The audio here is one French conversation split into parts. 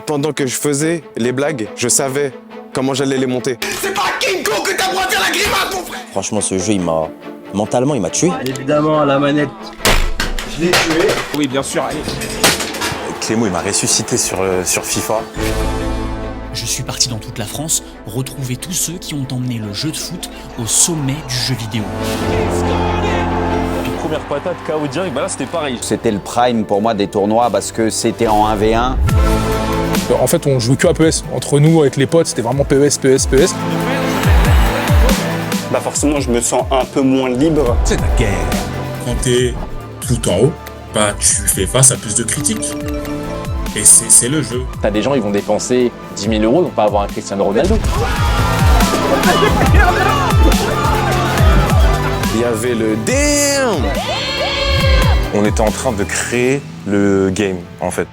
Pendant que je faisais les blagues, je savais comment j'allais les monter. C'est pas King Kong que t'as droit de faire la grimace, mon frère! Franchement, ce jeu, mentalement, il m'a tué. Évidemment, à la manette, je l'ai tué. Oui, bien sûr, allez. Clément, il m'a ressuscité sur FIFA. Je suis parti dans toute la France retrouver tous ceux qui ont emmené le jeu de foot au sommet du jeu vidéo. Première patate, KO direct, bah là c'était pareil. C'était le prime pour moi des tournois parce que c'était en 1v1. En fait, on jouait que à PES. Entre nous, avec les potes, c'était vraiment PES. Bah forcément, je me sens un peu moins libre. C'est la guerre. Quand t'es tout en haut, bah tu fais face à plus de critiques. Et c'est le jeu. T'as des gens, ils vont dépenser 10 000 euros, ils vont pas avoir un Cristiano Ronaldo. Il y avait le damn. On était en train de créer le game, en fait.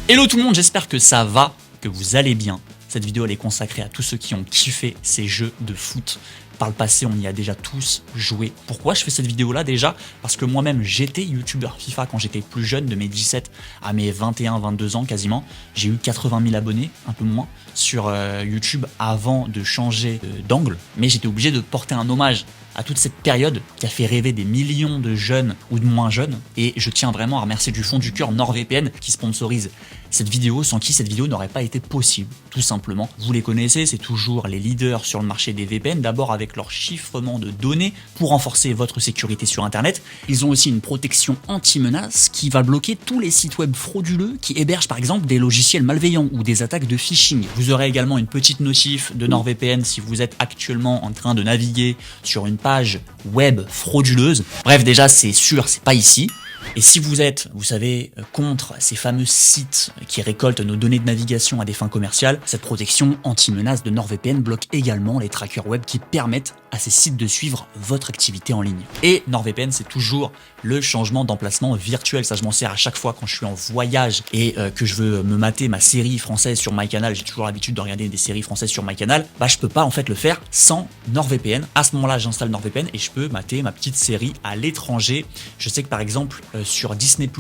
Hello tout le monde, j'espère que ça va, que vous allez bien. Cette vidéo elle est consacrée à tous ceux qui ont kiffé ces jeux de foot. Par le passé, on y a déjà tous joué. Pourquoi je fais cette vidéo là déjà? Parce que moi-même j'étais youtubeur FIFA quand j'étais plus jeune, de mes 17 à mes 21-22 ans quasiment. J'ai eu 80 000 abonnés, un peu moins, sur YouTube avant de changer d'angle. Mais j'étais obligé de porter un hommage à toute cette période qui a fait rêver des millions de jeunes ou de moins jeunes. Et je tiens vraiment à remercier du fond du cœur NordVPN qui sponsorise cette vidéo, sans qui cette vidéo n'aurait pas été possible, tout simplement. Vous les connaissez, c'est toujours les leaders sur le marché des VPN, d'abord avec leur chiffrement de données pour renforcer votre sécurité sur Internet. Ils ont aussi une protection anti-menace qui va bloquer tous les sites web frauduleux qui hébergent par exemple des logiciels malveillants ou des attaques de phishing. Vous aurez également une petite notif de NordVPN si vous êtes actuellement en train de naviguer sur une page web frauduleuse. Bref, déjà c'est sûr, c'est pas ici. Et si vous êtes, vous savez, contre ces fameux sites qui récoltent nos données de navigation à des fins commerciales, cette protection anti-menace de NordVPN bloque également les trackers web qui permettent à ces sites de suivre votre activité en ligne. Et NordVPN, c'est toujours le changement d'emplacement virtuel. Ça, je m'en sers à chaque fois quand je suis en voyage et que je veux me mater ma série française sur MyCanal. J'ai toujours l'habitude de regarder des séries françaises sur MyCanal. Bah, je peux pas en fait le faire sans NordVPN. À ce moment-là, j'installe NordVPN et je peux mater ma petite série à l'étranger. Je sais que par exemple, sur Disney+,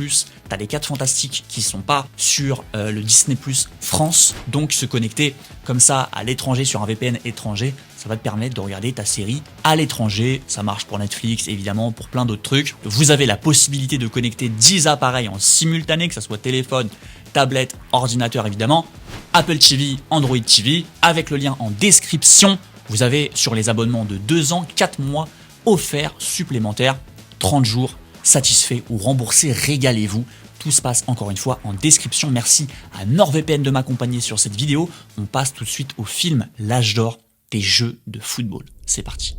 t'as les 4 Fantastiques qui sont pas sur le Disney+ France. Donc se connecter comme ça à l'étranger sur un VPN étranger, ça va te permettre de regarder ta série à l'étranger. Ça marche pour Netflix, évidemment, pour plein d'autres trucs. Vous avez la possibilité de connecter 10 appareils en simultané, que ce soit téléphone, tablette, ordinateur, évidemment, Apple TV, Android TV. Avec le lien en description, vous avez sur les abonnements de 2 ans, 4 mois offerts supplémentaires, 30 jours, satisfait ou remboursé, régalez-vous. Tout se passe encore une fois en description. Merci à NordVPN de m'accompagner sur cette vidéo. On passe tout de suite au film L'âge d'or des jeux de football. C'est parti.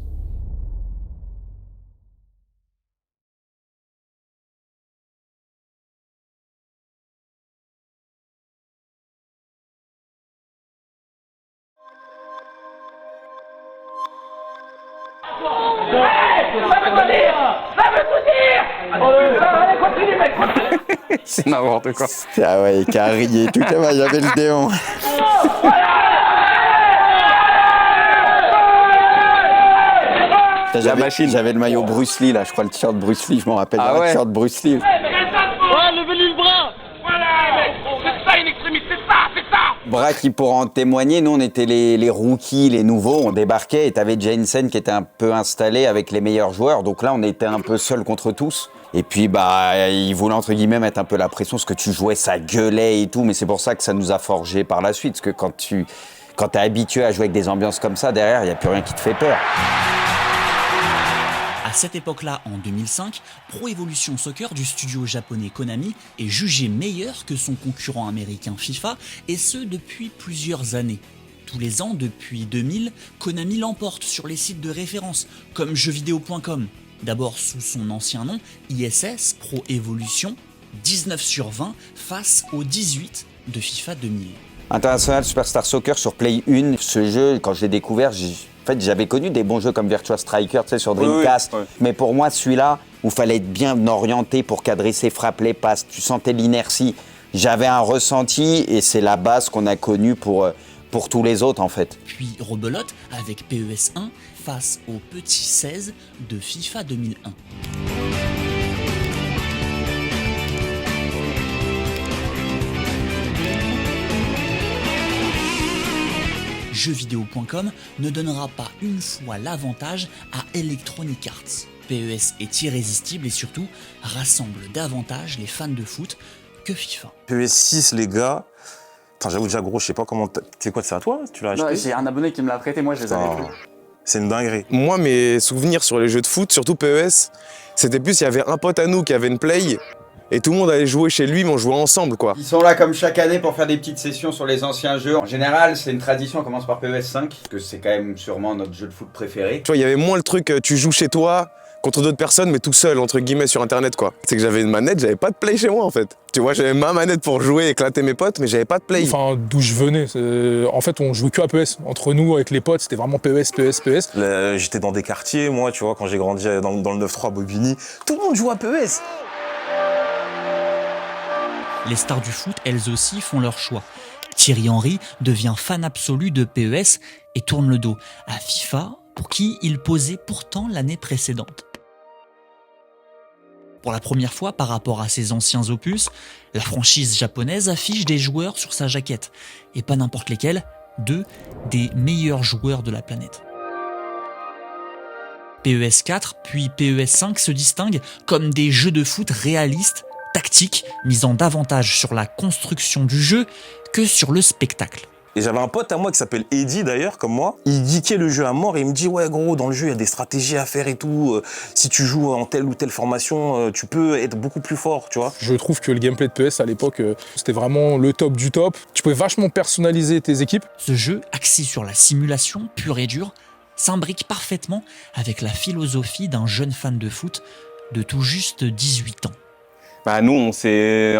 C'est n'importe quoi. Ah ouais, Carrier, tout cas, j'avais le démon. J'avais le maillot Bruce Lee là, je crois le t-shirt Bruce Lee, je m'en rappelle. Ah ouais. Le t-shirt Bruce Lee. Ouais, levez-lui le bras! Voilà, mec! C'est ça une extrémiste, c'est ça! Bras qui pourra en témoigner, nous on était les rookies, les nouveaux, on débarquait et t'avais Jensen qui était un peu installé avec les meilleurs joueurs, donc là on était un peu seul contre tous. Et puis bah il voulait entre guillemets mettre un peu la pression parce que tu jouais, ça gueulait et tout, mais c'est pour ça que ça nous a forgé par la suite, parce que quand t'es habitué à jouer avec des ambiances comme ça, derrière il n'y a plus rien qui te fait peur. À cette époque-là, en 2005, Pro Evolution Soccer du studio japonais Konami est jugé meilleur que son concurrent américain FIFA, et ce depuis plusieurs années. Tous les ans, depuis 2000, Konami l'emporte sur les sites de référence, comme jeuxvideo.com. D'abord sous son ancien nom, ISS Pro Evolution, 19 sur 20 face aux 18 de FIFA 2000. International Superstar Soccer sur Play 1, ce jeu, quand je l'ai découvert, j'avais connu des bons jeux comme Virtua Striker, tu sais, sur Dreamcast. Oui. Mais pour moi, celui-là, où il fallait être bien orienté pour cadrer ses frappes, les passes, tu sentais l'inertie. J'avais un ressenti et c'est la base qu'on a connue pour pour tous les autres en fait. Puis rebelote avec PES 1 face au petit 16 de FIFA 2001. Jeuxvideo.com ne donnera pas une fois l'avantage à Electronic Arts. PES est irrésistible et surtout rassemble davantage les fans de foot que FIFA. PES 6, les gars. Attends, j'avoue déjà, gros, je sais pas comment. C'est quoi, c'est à toi? Tu l'as acheté? J'ai un abonné qui me l'a prêté, moi je les avais plus. C'est une dinguerie. Moi, mes souvenirs sur les jeux de foot, surtout PES, c'était plus, il y avait un pote à nous qui avait une Play, et tout le monde allait jouer chez lui, mais on jouait ensemble, quoi. Ils sont là comme chaque année pour faire des petites sessions sur les anciens jeux. En général, c'est une tradition, on commence par PES 5, parce que c'est quand même sûrement notre jeu de foot préféré. Tu vois, il y avait moins le truc, tu joues chez toi, contre d'autres personnes, mais tout seul, entre guillemets, sur Internet, quoi. C'est que j'avais une manette, j'avais pas de Play chez moi, en fait. Tu vois, j'avais ma manette pour jouer, éclater mes potes, mais j'avais pas de Play. Enfin, d'où je venais. En fait, on jouait que à PES. Entre nous, avec les potes, c'était vraiment PES. J'étais dans des quartiers, moi, tu vois, quand j'ai grandi dans le 9-3 à Bobigny, tout le monde joue à PES. Les stars du foot, elles aussi, font leur choix. Thierry Henry devient fan absolu de PES et tourne le dos à FIFA, pour qui il posait pourtant l'année précédente. Pour la première fois par rapport à ses anciens opus, la franchise japonaise affiche des joueurs sur sa jaquette, et pas n'importe lesquels, deux des meilleurs joueurs de la planète. PES 4 puis PES 5 se distinguent comme des jeux de foot réalistes, tactiques, misant davantage sur la construction du jeu que sur le spectacle. Et j'avais un pote à moi qui s'appelle Eddie d'ailleurs, comme moi. Il geekait le jeu à mort et il me dit ouais gros, dans le jeu il y a des stratégies à faire et tout. Si tu joues en telle ou telle formation, tu peux être beaucoup plus fort, tu vois. Je trouve que le gameplay de PES à l'époque, c'était vraiment le top du top. Tu pouvais vachement personnaliser tes équipes. Ce jeu, axé sur la simulation pure et dure, s'imbrique parfaitement avec la philosophie d'un jeune fan de foot de tout juste 18 ans. Bah nous on s'est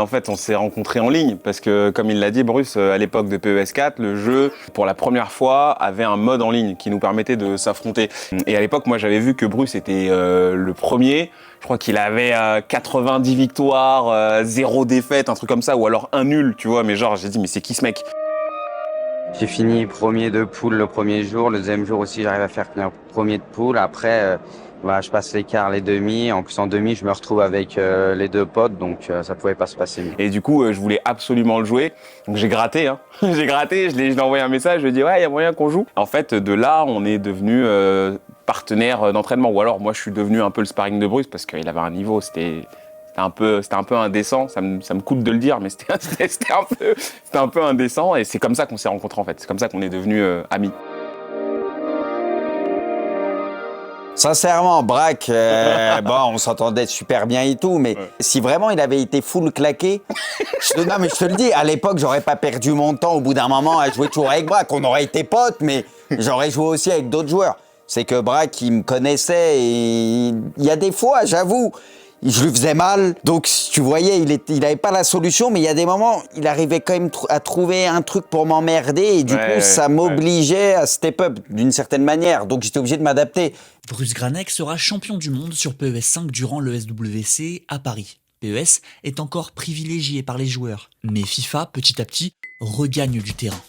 rencontrés en ligne parce que comme il l'a dit Bruce, à l'époque de PES 4, le jeu pour la première fois avait un mode en ligne qui nous permettait de s'affronter. Et à l'époque moi j'avais vu que Bruce était le premier, je crois qu'il avait 90 victoires, 0 défaite, un truc comme ça, ou alors un nul, tu vois, mais genre j'ai dit mais c'est qui ce mec? J'ai fini premier de poule le premier jour, le deuxième jour aussi j'arrive à faire premier de poule, après je passe les quarts, les demi, en plus en demi je me retrouve avec les deux potes, donc ça pouvait pas se passer mieux. Et du coup je voulais absolument le jouer, donc j'ai gratté, j'ai gratté, je lui ai envoyé un message, je lui ai dit ouais il y a moyen qu'on joue. En fait de là on est devenu partenaire d'entraînement, ou alors moi je suis devenu un peu le sparring de Bruce parce qu'il avait un niveau, c'était un peu indécent, ça me coûte de le dire, mais c'était un peu indécent, et c'est comme ça qu'on s'est rencontrés en fait, c'est comme ça qu'on est devenus amis. Sincèrement, Braque, on s'entendait super bien et tout, mais si vraiment il avait été full claqué, je te le dis, à l'époque, j'aurais pas perdu mon temps au bout d'un moment à jouer toujours avec Braque. On aurait été potes, mais j'aurais joué aussi avec d'autres joueurs. C'est que Braque, il me connaissait et il y a des fois, j'avoue, je lui faisais mal. Donc, tu voyais, il avait pas la solution, mais il y a des moments, il arrivait quand même à trouver un truc pour m'emmerder et du coup, ça m'obligeait à step up d'une certaine manière. Donc, j'étais obligé de m'adapter. Bruce Granek sera champion du monde sur PES 5 durant le SWC à Paris. PES est encore privilégié par les joueurs, mais FIFA, petit à petit, regagne du terrain.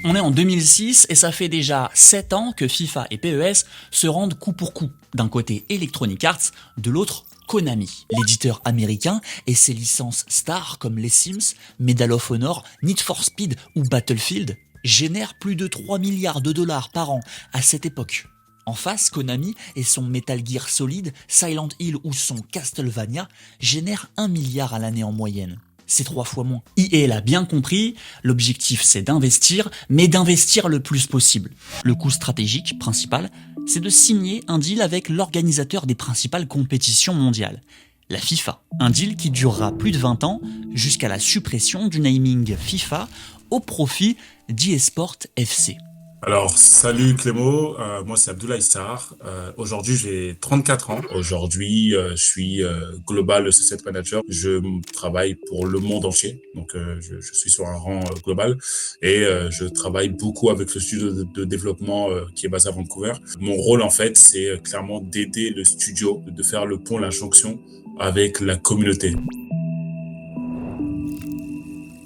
On est en 2006 et ça fait déjà 7 ans que FIFA et PES se rendent coup pour coup. D'un côté Electronic Arts, de l'autre Konami. L'éditeur américain et ses licences stars comme les Sims, Medal of Honor, Need for Speed ou Battlefield génèrent plus de 3 milliards de dollars par an à cette époque. En face, Konami et son Metal Gear Solid, Silent Hill ou son Castlevania génèrent 1 milliard à l'année en moyenne. C'est 3 fois moins. EA l'a bien compris, l'objectif c'est d'investir, mais d'investir le plus possible. Le coût stratégique principal, c'est de signer un deal avec l'organisateur des principales compétitions mondiales, la FIFA. Un deal qui durera plus de 20 ans, jusqu'à la suppression du naming FIFA au profit d'eSport FC. Alors, salut Clément, moi c'est Abdoulaye Sarr. Aujourd'hui, j'ai 34 ans. Aujourd'hui, je suis Global Associate Manager. Je travaille pour le monde entier, donc je suis sur un rang global et je travaille beaucoup avec le studio de développement qui est basé à Vancouver. Mon rôle, en fait, c'est clairement d'aider le studio, de faire le pont, la jonction avec la communauté.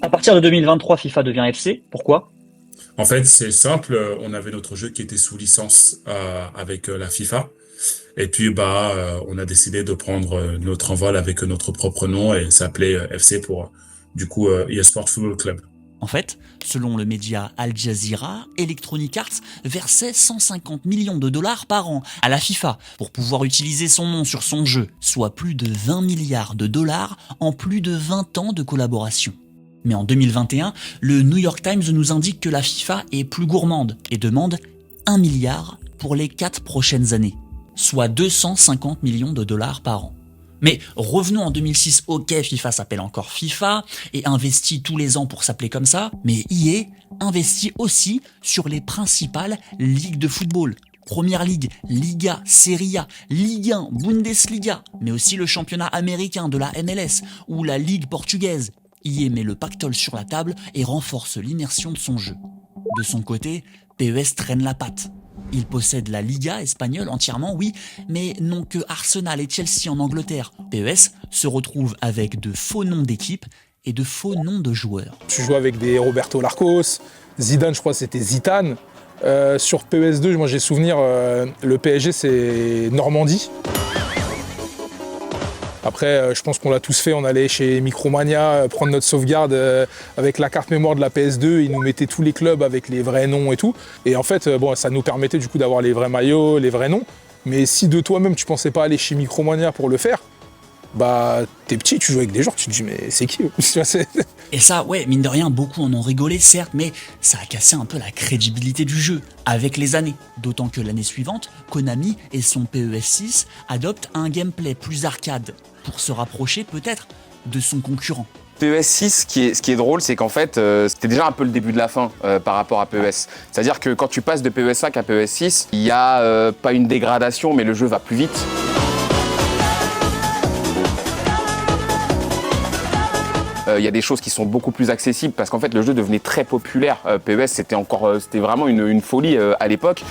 À partir de 2023, FIFA devient FC. Pourquoi ? En fait, c'est simple, on avait notre jeu qui était sous licence avec la FIFA. Et puis, on a décidé de prendre notre envol avec notre propre nom et s'appelait FC pour, eSport Football Club. En fait, selon le média Al Jazeera, Electronic Arts versait 150 millions de dollars par an à la FIFA pour pouvoir utiliser son nom sur son jeu, soit plus de 20 milliards de dollars en plus de 20 ans de collaboration. Mais en 2021, le New York Times nous indique que la FIFA est plus gourmande et demande 1 milliard pour les 4 prochaines années, soit 250 millions de dollars par an. Mais revenons en 2006, ok, FIFA s'appelle encore FIFA et investit tous les ans pour s'appeler comme ça, mais EA investit aussi sur les principales ligues de football. Première Ligue, Liga, Serie A, Ligue 1, Bundesliga, mais aussi le championnat américain de la MLS ou la Ligue portugaise. EA met le pactole sur la table et renforce l'immersion de son jeu. De son côté, PES traîne la patte. Il possède la Liga espagnole entièrement, oui, mais non que Arsenal et Chelsea en Angleterre. PES se retrouve avec de faux noms d'équipes et de faux noms de joueurs. Tu joues avec des Roberto Larcos, Zidane, je crois que c'était Zidane. Sur PES2, moi j'ai souvenir, le PSG c'est Normandie. Après, je pense qu'on l'a tous fait, on allait chez Micromania prendre notre sauvegarde avec la carte mémoire de la PS2, ils nous mettaient tous les clubs avec les vrais noms et tout. Et en fait, ça nous permettait du coup d'avoir les vrais maillots, les vrais noms. Mais si de toi-même tu pensais pas aller chez Micromania pour le faire, t'es petit, tu joues avec des gens, tu te dis mais c'est qui eux? Et ça, ouais, mine de rien, beaucoup en ont rigolé, certes, mais ça a cassé un peu la crédibilité du jeu avec les années. D'autant que l'année suivante, Konami et son PES6 adoptent un gameplay plus arcade pour se rapprocher peut-être de son concurrent. PES6, ce qui est drôle, c'est qu'en fait, c'était déjà un peu le début de la fin par rapport à PES. C'est-à-dire que quand tu passes de PES5 à PES6, il n'y a pas une dégradation, mais le jeu va plus vite. Il y a des choses qui sont beaucoup plus accessibles parce qu'en fait, le jeu devenait très populaire. PES, c'était vraiment une folie à l'époque.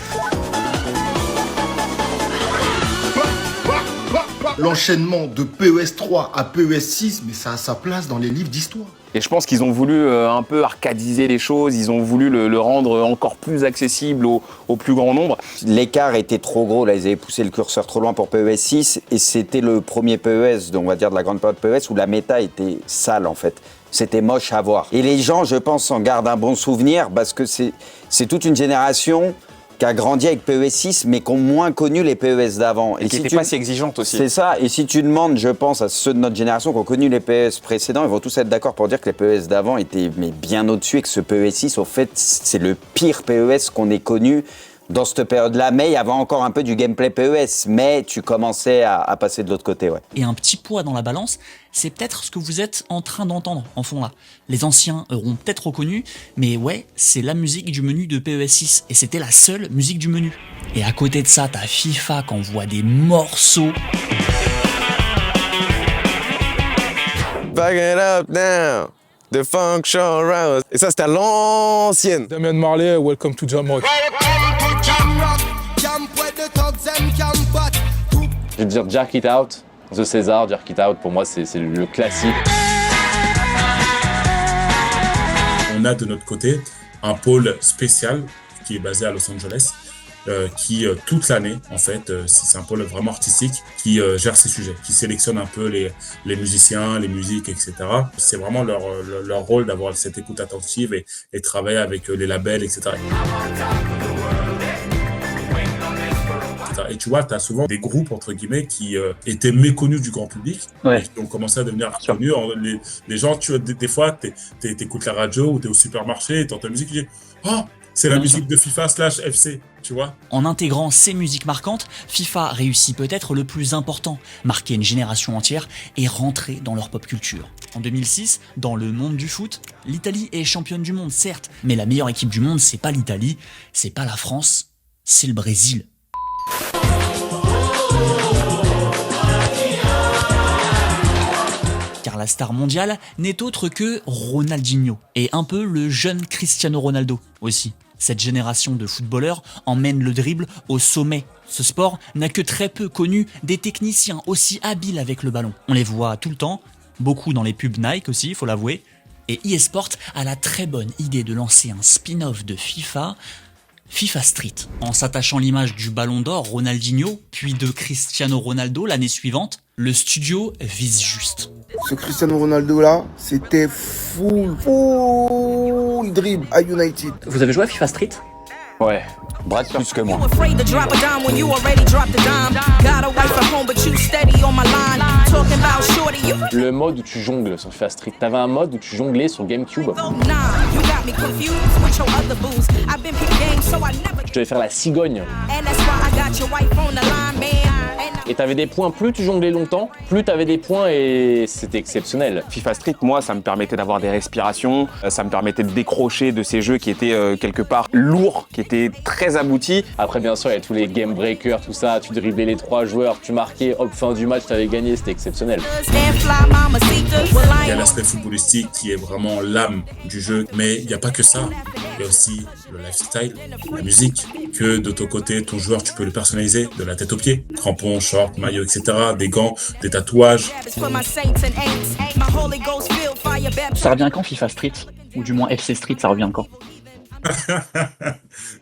L'enchaînement de PES 3 à PES 6, mais ça a sa place dans les livres d'histoire. Et je pense qu'ils ont voulu un peu arcadiser les choses, ils ont voulu le rendre encore plus accessible au plus grand nombre. L'écart était trop gros, là ils avaient poussé le curseur trop loin pour PES 6 et c'était le premier PES, on va dire de la grande période PES, où la méta était sale en fait. C'était moche à voir. Et les gens, je pense, en gardent un bon souvenir parce que c'est toute une génération qui a grandi avec PES 6, mais qui ont moins connu les PES d'avant. Et qui n'étaient pas si exigeantes aussi. C'est ça, et si tu demandes, je pense, à ceux de notre génération qui ont connu les PES précédents, ils vont tous être d'accord pour dire que les PES d'avant étaient bien au-dessus et que ce PES 6, au fait, c'est le pire PES qu'on ait connu dans cette période-là. Mais il y avait encore un peu du gameplay PES, mais tu commençais à passer de l'autre côté, ouais. Et un petit poids dans la balance, c'est peut-être ce que vous êtes en train d'entendre en fond là. Les anciens auront peut-être reconnu, mais ouais, c'est la musique du menu de PES 6, et c'était la seule musique du menu. Et à côté de ça, t'as FIFA qui envoie des morceaux. Back it up now, the funk show rouse. Et ça, c'était à l'ancienne. Damian Marley, Welcome to Jamrock. Je vais te dire Jerk It Out, The César, Jerk It Out, pour moi c'est le classique. On a de notre côté un pôle spécial qui est basé à Los Angeles, qui toute l'année, en fait, c'est un pôle vraiment artistique qui gère ces sujets, qui sélectionne un peu les musiciens, les musiques, etc. C'est vraiment leur rôle d'avoir cette écoute attentive et travailler avec les labels, etc. Et tu vois, tu as souvent des groupes, entre guillemets, qui étaient méconnus du grand public, et qui ont commencé à devenir connus. Les gens, tu vois, des fois, t'écoutes la radio ou t'es au supermarché et t'entends la musique, tu dis « Oh, c'est la musique de FIFA / FC », tu vois. En intégrant ces musiques marquantes, FIFA réussit peut-être le plus important, marquer une génération entière et rentrer dans leur pop culture. En 2006, dans le monde du foot, l'Italie est championne du monde, certes, mais la meilleure équipe du monde, c'est pas l'Italie, c'est pas la France, c'est le Brésil. Car la star mondiale n'est autre que Ronaldinho, et un peu le jeune Cristiano Ronaldo aussi. Cette génération de footballeurs emmène le dribble au sommet. Ce sport n'a que très peu connu des techniciens aussi habiles avec le ballon. On les voit tout le temps, beaucoup dans les pubs Nike aussi, il faut l'avouer, Et eSport a la très bonne idée de lancer un spin-off de FIFA, FIFA Street, en s'attachant l'image du Ballon d'Or Ronaldinho, puis de Cristiano Ronaldo l'année suivante. Le studio vise juste. Ce Cristiano Ronaldo là, c'était full dribble à United. Vous avez joué à FIFA Street? Ouais, Brad plus que moi. Le mode où tu jongles sur FIFA Street. T'avais un mode où tu jonglais sur GameCube. Je devais faire la cigogne. Et t'avais des points, plus tu jonglais longtemps, plus t'avais des points et c'était exceptionnel. FIFA Street, moi, ça me permettait d'avoir des respirations, ça me permettait de décrocher de ces jeux qui étaient quelque part lourds, qui étaient très aboutis. Après, bien sûr, il y a tous les game breakers, tout ça, tu driblais les 3 joueurs, tu marquais, hop, fin du match, t'avais gagné, c'était exceptionnel. Il y a l'aspect footballistique qui est vraiment l'âme du jeu, mais il n'y a pas que ça. Il y a aussi le lifestyle, la musique, que de ton côté, ton joueur, tu peux le personnaliser de la tête aux pieds. Crampons, shorts, maillots, etc., des gants, des tatouages. Ça revient quand FIFA Street? Ou du moins FC Street, ça revient quand?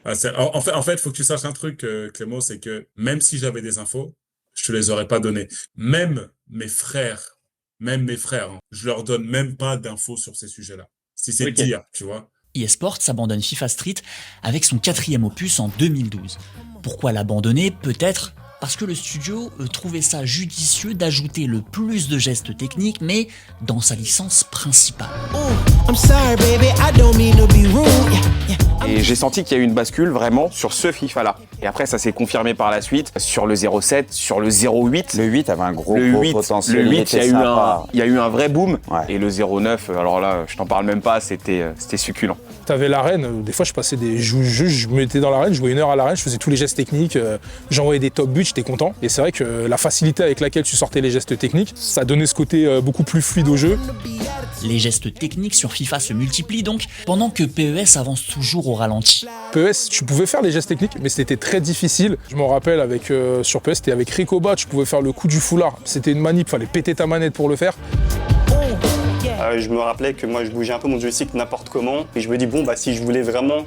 En fait, il faut que tu saches un truc, Clément, c'est que même si j'avais des infos, je te les aurais pas données. Même mes frères, hein, je leur donne même pas d'infos sur ces sujets-là. Si c'est dire, tu vois. eSports abandonne FIFA Street avec son 4e opus en 2012. Pourquoi l'abandonner? Peut-être parce que le studio trouvait ça judicieux d'ajouter le plus de gestes techniques, mais dans sa licence principale. Et j'ai senti qu'il y a eu une bascule vraiment sur ce FIFA-là. Et après, ça s'est confirmé par la suite sur le 07, sur le 08. Le 8 avait un gros potentiel. Le 8, il y a eu un vrai boom. Ouais. Et le 09, alors là, je t'en parle même pas, c'était succulent. T'avais l'arène, des fois je passais je me mettais dans l'arène, je jouais 1 heure à l'arène, je faisais tous les gestes techniques, j'envoyais des top buts, j'étais content. Et c'est vrai que la facilité avec laquelle tu sortais les gestes techniques, ça donnait ce côté beaucoup plus fluide au jeu. Les gestes techniques sur FIFA se multiplient donc, pendant que PES avance toujours au ralenti. PES, tu pouvais faire les gestes techniques, mais c'était très difficile. Je m'en rappelle, sur PES, c'était avec Ricoba, tu pouvais faire le coup du foulard. C'était une manip, fallait péter ta manette pour le faire. Je me rappelais que moi je bougeais un peu mon joystick n'importe comment et je me dis bon bah si je voulais vraiment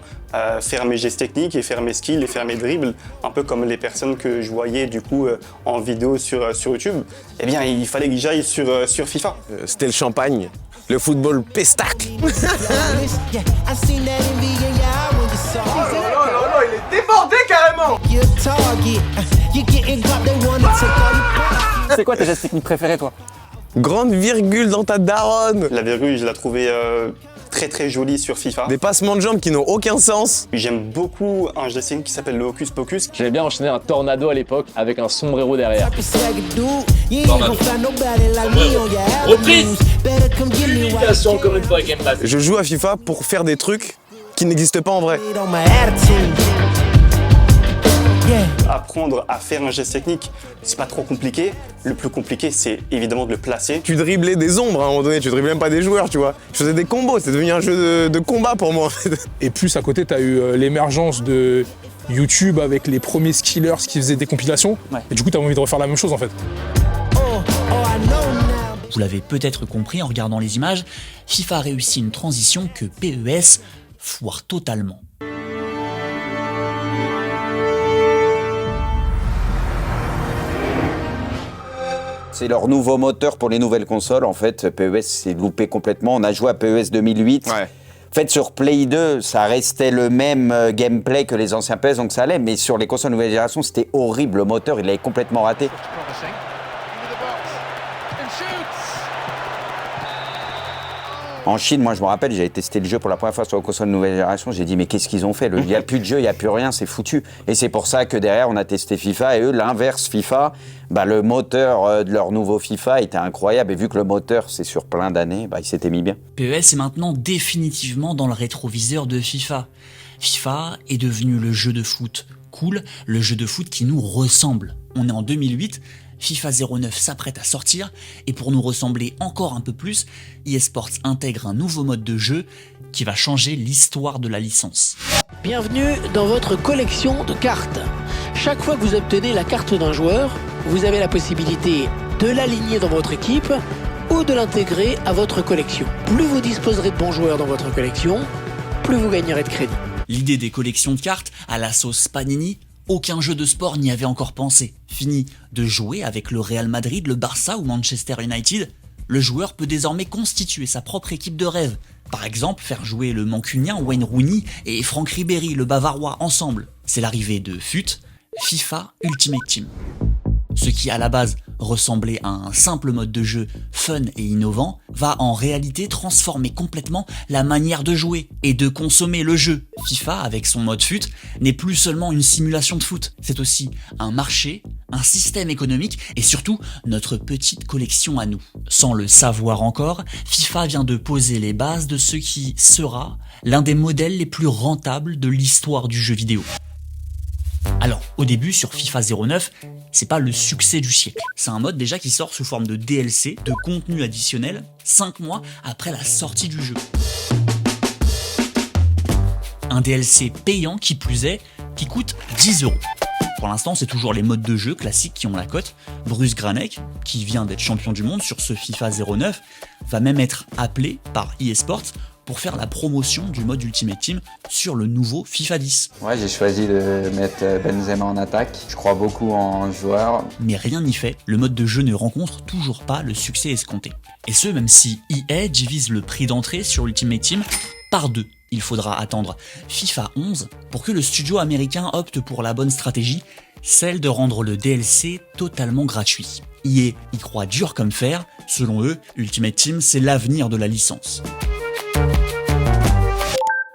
faire mes gestes techniques et faire mes skills et faire mes dribbles un peu comme les personnes que je voyais du coup en vidéo sur YouTube, eh bien il fallait que j'aille sur FIFA. C'était le champagne, le football pestacle. Oh là là, il est débordé carrément. C'est quoi tes gestes techniques préférés toi? Grande virgule dans ta daronne. La virgule, je la trouvais très très jolie sur FIFA. Des passements de jambes qui n'ont aucun sens. J'aime beaucoup un geste technique qui s'appelle le Hocus Pocus. J'avais bien enchaîné un tornado à l'époque avec un sombrero derrière. Reprise. Communication encore une fois Game Pass. Je joue à FIFA pour faire des trucs qui n'existent pas en vrai. Apprendre à faire un geste technique, c'est pas trop compliqué. Le plus compliqué, c'est évidemment de le placer. Tu driblais des ombres à un moment donné, tu driblais même pas des joueurs, tu vois. Je faisais des combos, c'est devenu un jeu de combat pour moi en fait. Et plus à côté, t'as eu l'émergence de YouTube avec les premiers skillers qui faisaient des compilations. Ouais. Et du coup, t'as envie de refaire la même chose en fait. Vous l'avez peut-être compris en regardant les images, FIFA a réussi une transition que PES foire totalement. C'est leur nouveau moteur pour les nouvelles consoles. En fait, PES s'est loupé complètement. On a joué à PES 2008. Ouais. En fait, sur Play 2, ça restait le même gameplay que les anciens PES, donc ça allait. Mais sur les consoles nouvelle génération, c'était horrible. Le moteur, il avait complètement raté. En Chine, moi je me rappelle, j'avais testé le jeu pour la première fois sur la console nouvelle génération, j'ai dit mais qu'est-ce qu'ils ont fait? Il n'y a plus de jeu, il n'y a plus rien, c'est foutu. Et c'est pour ça que derrière on a testé FIFA et eux, l'inverse FIFA, le moteur de leur nouveau FIFA était incroyable et vu que le moteur c'est sur plein d'années, il s'était mis bien. PES est maintenant définitivement dans le rétroviseur de FIFA. FIFA est devenu le jeu de foot cool, le jeu de foot qui nous ressemble. On est en 2008, FIFA 09 s'apprête à sortir, et pour nous ressembler encore un peu plus, eSports intègre un nouveau mode de jeu qui va changer l'histoire de la licence. Bienvenue dans votre collection de cartes. Chaque fois que vous obtenez la carte d'un joueur, vous avez la possibilité de l'aligner dans votre équipe ou de l'intégrer à votre collection. Plus vous disposerez de bons joueurs dans votre collection, plus vous gagnerez de crédit. L'idée des collections de cartes à la sauce Panini, aucun jeu de sport n'y avait encore pensé. Fini de jouer avec le Real Madrid, le Barça ou Manchester United, le joueur peut désormais constituer sa propre équipe de rêve. Par exemple, faire jouer le Mancunien Wayne Rooney et Franck Ribéry, le Bavarois, ensemble. C'est l'arrivée de FUT, FIFA Ultimate Team. Ce qui à la base ressemblait à un simple mode de jeu fun et innovant, va en réalité transformer complètement la manière de jouer et de consommer le jeu. FIFA, avec son mode FUT, n'est plus seulement une simulation de foot, c'est aussi un marché, un système économique et surtout notre petite collection à nous. Sans le savoir encore, FIFA vient de poser les bases de ce qui sera l'un des modèles les plus rentables de l'histoire du jeu vidéo. Alors, au début, sur FIFA 09, c'est pas le succès du siècle. C'est un mode déjà qui sort sous forme de DLC, de contenu additionnel, 5 mois après la sortie du jeu. Un DLC payant qui plus est, qui coûte 10 €. Pour l'instant, c'est toujours les modes de jeu classiques qui ont la cote. Bruce Granek, qui vient d'être champion du monde sur ce FIFA 09, va même être appelé par eSports pour faire la promotion du mode Ultimate Team sur le nouveau FIFA 10. Ouais, j'ai choisi de mettre Benzema en attaque. Je crois beaucoup en joueur. Mais rien n'y fait, le mode de jeu ne rencontre toujours pas le succès escompté. Et ce, même si EA divise le prix d'entrée sur Ultimate Team par 2. Il faudra attendre FIFA 11 pour que le studio américain opte pour la bonne stratégie, celle de rendre le DLC totalement gratuit. EA y croit dur comme fer, selon eux, Ultimate Team c'est l'avenir de la licence.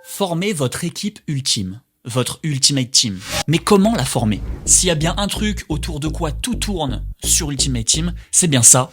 Formez votre équipe ultime, votre Ultimate Team. Mais comment la former? S'il y a bien un truc autour de quoi tout tourne sur Ultimate Team, c'est bien ça,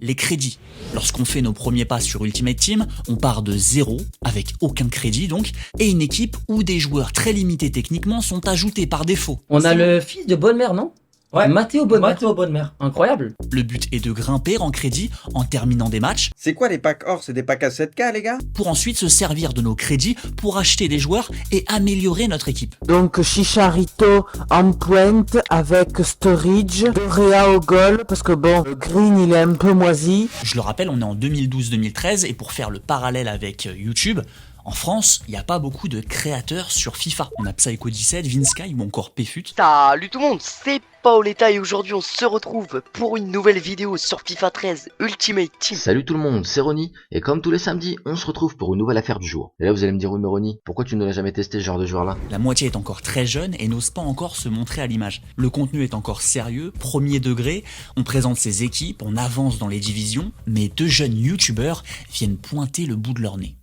les crédits. Lorsqu'on fait nos premiers pas sur Ultimate Team, on part de 0, avec aucun crédit donc, et une équipe où des joueurs très limités techniquement sont ajoutés par défaut. On a le fils de Bonne-Mère, non? Ouais, Mathéo Bonne-Mère. Incroyable. Le but est de grimper en crédit en terminant des matchs. C'est quoi les packs or? C'est des packs à 7K les gars? Pour ensuite se servir de nos crédits pour acheter des joueurs et améliorer notre équipe. Donc Chicharito en pointe avec Sturridge, Dorea au goal, parce que bon, le Green il est un peu moisi. Je le rappelle, on est en 2012-2013 et pour faire le parallèle avec YouTube, en France, il n'y a pas beaucoup de créateurs sur FIFA. On a Psycho17, Vinsky ou encore PFUT. Salut tout le monde, c'est Paoletta et aujourd'hui on se retrouve pour une nouvelle vidéo sur FIFA 13 Ultimate Team. Salut tout le monde, c'est Ronnie et comme tous les samedis, on se retrouve pour une nouvelle affaire du jour. Et là vous allez me dire oui mais Ronnie, pourquoi tu ne l'as jamais testé ce genre de joueur là? La moitié est encore très jeune et n'ose pas encore se montrer à l'image. Le contenu est encore sérieux, premier degré, on présente ses équipes, on avance dans les divisions, mais deux jeunes youtubeurs viennent pointer le bout de leur nez.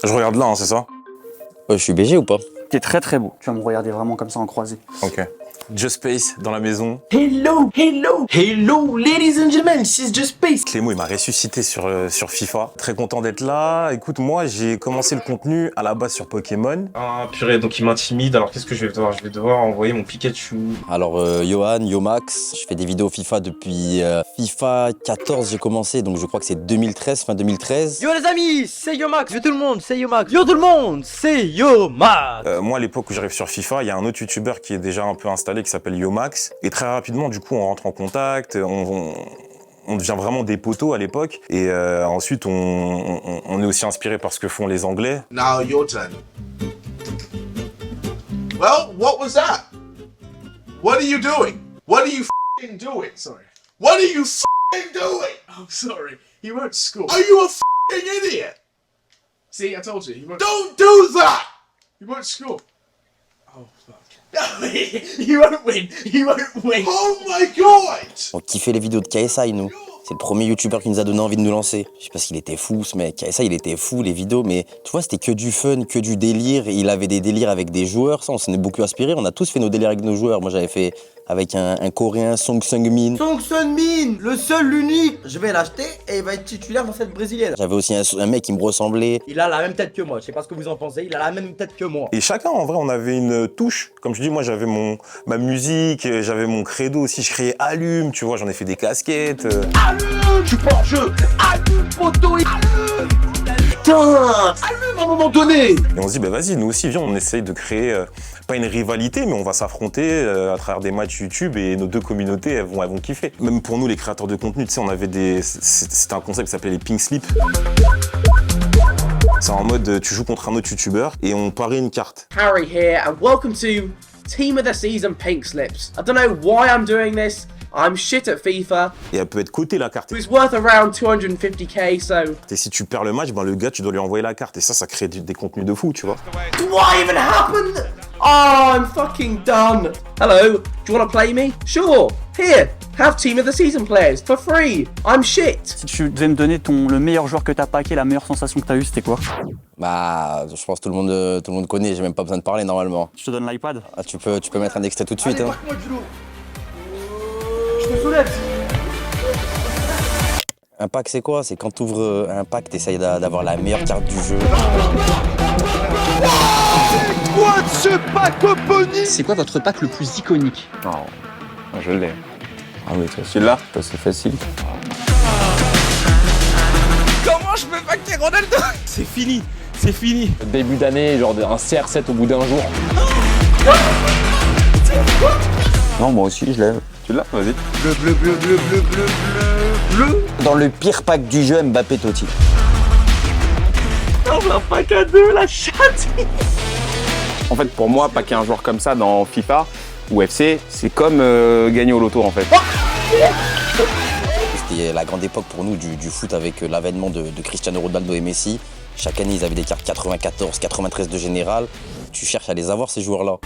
Je regarde là, hein, c'est ça? Je suis BG ou pas? T'es très très beau. Tu vas me regarder vraiment comme ça en croisé. Ok. Just Space dans la maison. Hello, ladies and gentlemen, this is Just Space. Clémo, il m'a ressuscité sur FIFA. Très content d'être là. Écoute, moi, j'ai commencé le contenu à la base sur Pokémon. Ah purée, donc il m'intimide. Alors qu'est-ce que je vais devoir? Je vais devoir envoyer mon Pikachu. Alors, Johan, Yomax, je fais des vidéos FIFA depuis FIFA 14, j'ai commencé, donc je crois que c'est 2013, fin 2013. Yo les amis, c'est Yomax. Yo tout le monde, c'est Yomax. Yo tout le monde, c'est Yomax. Moi, à l'époque où j'arrive sur FIFA, il y a un autre youtubeur qui est déjà un peu installé qui s'appelle Yomax. Et très rapidement, du coup, on rentre en contact, on devient vraiment des potos à l'époque. Et ensuite, on est aussi inspiré par ce que font les Anglais. Now your turn. Well, what was that? What are you doing? What are you f***ing doing? Sorry. What are you f***ing doing? I'm sorry. He won't score. Are you a f***ing idiot? See, I told you. He won't. Don't do that! He won't score. Oh, fuck. He won't win. He won't win. Oh my god! On kiffait les vidéos de KSI, nous. C'est le premier youtubeur qui nous a donné envie de nous lancer. Je sais pas s'il était fou, ce mec. KSI, il était fou, les vidéos, mais tu vois, c'était que du fun, que du délire. Il avait des délires avec des joueurs, ça, on s'en est beaucoup inspiré. On a tous fait nos délires avec nos joueurs. Moi, j'avais fait avec un Coréen, Song Seung-min. Song Seung-min, le seul, l'unique. Je vais l'acheter et il va être titulaire dans cette brésilienne. J'avais aussi un mec qui me ressemblait. Il a la même tête que moi, je sais pas ce que vous en pensez, il a la même tête que moi. Et chacun, en vrai, on avait une touche. Comme je dis, moi, j'avais ma musique, j'avais mon credo aussi. Je criais allume, tu vois, j'en ai fait des casquettes. Allume, je suis pas en jeu. Allume, poteau, allume. putain, allume à un moment donné. Et on se dit, bah vas-y, nous aussi, viens, on essaye de créer, pas une rivalité, mais on va s'affronter à travers des matchs YouTube et nos deux communautés, elles vont kiffer. Même pour nous, les créateurs de contenu, tu sais, on avait c'était un concept qui s'appelait les Pink Slip. C'est en mode, tu joues contre un autre YouTuber et on parie une carte. Harry here, and welcome to Team of the Season Pink Slips. I don't know why I'm doing this. I'm shit at FIFA. Et elle peut être cotée, la carte. It's worth around 250k, so... Et si tu perds le match, ben le gars, tu dois lui envoyer la carte. Et ça crée des contenus de fou, tu vois. What even happened? Oh, I'm fucking done. Hello, do you want to play me? Sure. Here, have Team of the Season players for free. I'm shit. Si tu devais me donner le meilleur joueur que t'as packé, la meilleure sensation que t'as eue, c'était quoi? Bah, je pense que tout le monde connaît, j'ai même pas besoin de parler normalement. Je te donne l'iPad. Ah, tu peux mettre un extrait tout de suite. Allez, hein. Je te soulève. Un pack, c'est quoi? C'est quand tu ouvres un pack, t'essayes d'avoir la meilleure carte du jeu. Quoi de ce pack Opony? C'est quoi votre pack le plus iconique? Non, je l'ai. Ah oui, toi, celui-là, c'est facile. Comment je peux paquer Ronaldo? C'est fini, c'est fini. Début d'année, genre un CR7 au bout d'un jour. Non, moi aussi, je l'ai. Tu l'as? Vas-y. Bleu. Dans le pire pack du jeu, Mbappé Totti. Oh, un pack à deux, la chatte. En fait, pour moi, paquer un joueur comme ça dans FIFA ou FC, c'est comme gagner au loto en fait. C'était la grande époque pour nous du foot avec l'avènement de Cristiano Ronaldo et Messi. Chaque année, ils avaient des cartes 94, 93 de général. Tu cherches à les avoir, ces joueurs-là.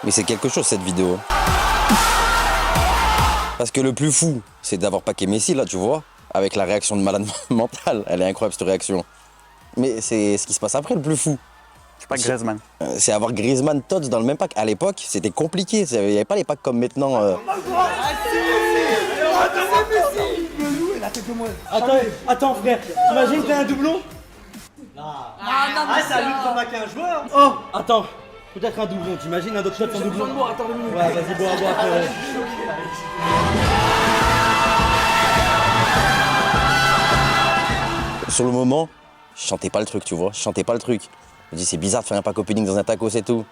Mais c'est quelque chose, cette vidéo. Parce que le plus fou, c'est d'avoir paqué Messi, là, tu vois, avec la réaction de malade mental. Elle est incroyable, cette réaction. Mais c'est ce qui se passe après, le plus fou. C'est pas Griezmann. C'est avoir Griezmann, Tots dans le même pack. À l'époque, c'était compliqué. Il n'y avait pas les packs comme maintenant. Attends frère, t'imagines t'as un doublon? Ah, ça lutte comme un joueur. Oh, attends, peut-être un doublon, t'imagines un docteur sans doublon? Ouais, vas-y, bois, frère. Sur le moment, je chantais pas le truc, tu vois. Je chantais pas le truc. Je me dis, c'est bizarre de faire un pack opening dans un tacos et tout.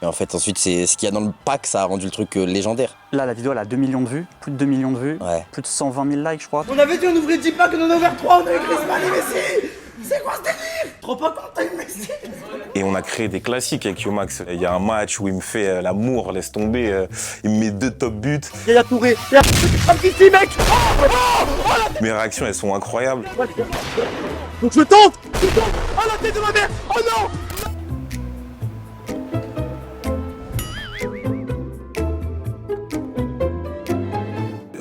Mais en fait, ensuite, c'est ce qu'il y a dans le pack, ça a rendu le truc légendaire. Là, la vidéo, elle a 2 millions de vues, plus de 2 millions de vues, ouais. Plus de 120 000 likes, je crois. On avait dit on ouvrait 10 packs, on en a ouvert 3, on avait Griezmann et Messi. C'est quoi ce délire? Trop pas content, Messi. Et on a créé des classiques avec Yomax. Il y a un match où il me fait l'amour, laisse tomber, il me met 2 top buts. Yaya Touré, y'a ici, mec. Mes réactions, elles sont incroyables. Donc je tente. Oh la tête de ma mère. Oh non.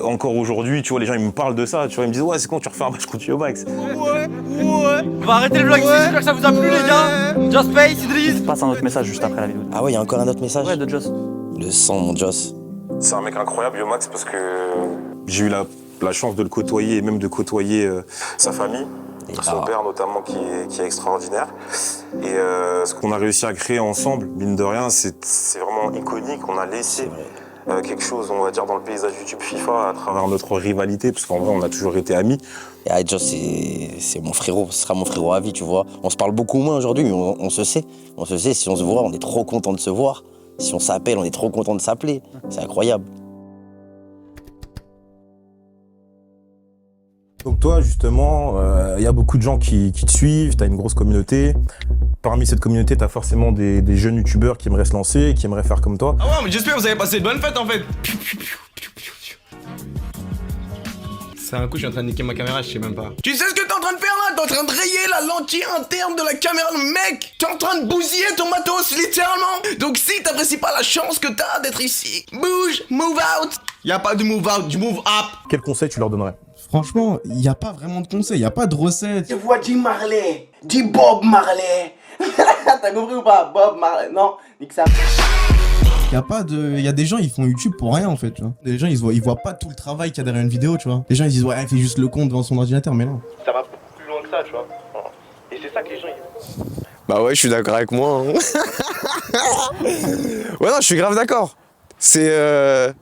Encore aujourd'hui, tu vois, les gens ils me parlent de ça, tu vois, ils me disent ouais, c'est quand tu refais un match contre Yomax. Ouais. On va arrêter le vlog ici, j'espère que ça vous a plu les gars. Just Space, Idriss. Passe un autre message juste après la vidéo. Ah ouais, il y a encore un autre message? Ouais, de Joss. Le sang, mon Joss. C'est un mec incroyable, Yomax, parce que j'ai eu la chance de le côtoyer et même de côtoyer sa famille. Son père notamment qui est extraordinaire. Et ce qu'on a réussi à créer ensemble, mine de rien, c'est vraiment iconique. On a laissé quelque chose, on va dire, dans le paysage YouTube FIFA à travers notre rivalité, parce qu'en vrai, on a toujours été amis. Et Joss, c'est mon frérot, ce sera mon frérot à vie, tu vois. On se parle beaucoup moins aujourd'hui, mais on se sait. On se sait, si on se voit, on est trop content de se voir. Si on s'appelle, on est trop content de s'appeler. C'est incroyable. Donc toi, justement, il y a beaucoup de gens qui te suivent, tu as une grosse communauté. Parmi cette communauté, tu as forcément des jeunes youtubeurs qui aimeraient se lancer, qui aimeraient faire comme toi. Ah ouais, mais j'espère que vous avez passé de bonnes fêtes en fait. C'est un coup, je suis en train de niquer ma caméra, je sais même pas. Tu sais ce que t'es en train de faire là? T'es en train de rayer la lentille interne de la caméra, mec! T'es en train de bousiller ton matos, littéralement! Donc si t'apprécies pas la chance que t'as d'être ici, bouge, move out! Y'a pas de move out, du move up! Quel conseil tu leur donnerais? Franchement, il n'y a pas vraiment de conseils, il n'y a pas de recette. Je vois Jim Marley, dis Bob Marley. T'as compris ou pas? Bob Marley, non, nique ça. Il y a des gens, ils font YouTube pour rien en fait, tu vois. Des gens, ils voient pas tout le travail qu'il y a derrière une vidéo, tu vois. Les gens, ils disent, ouais, il fait juste le compte devant son ordinateur, mais non. Ça va plus loin que ça, tu vois. Et c'est ça que les gens, ils... Bah ouais, je suis d'accord avec moi. Hein. Ouais, non, je suis grave d'accord. C'est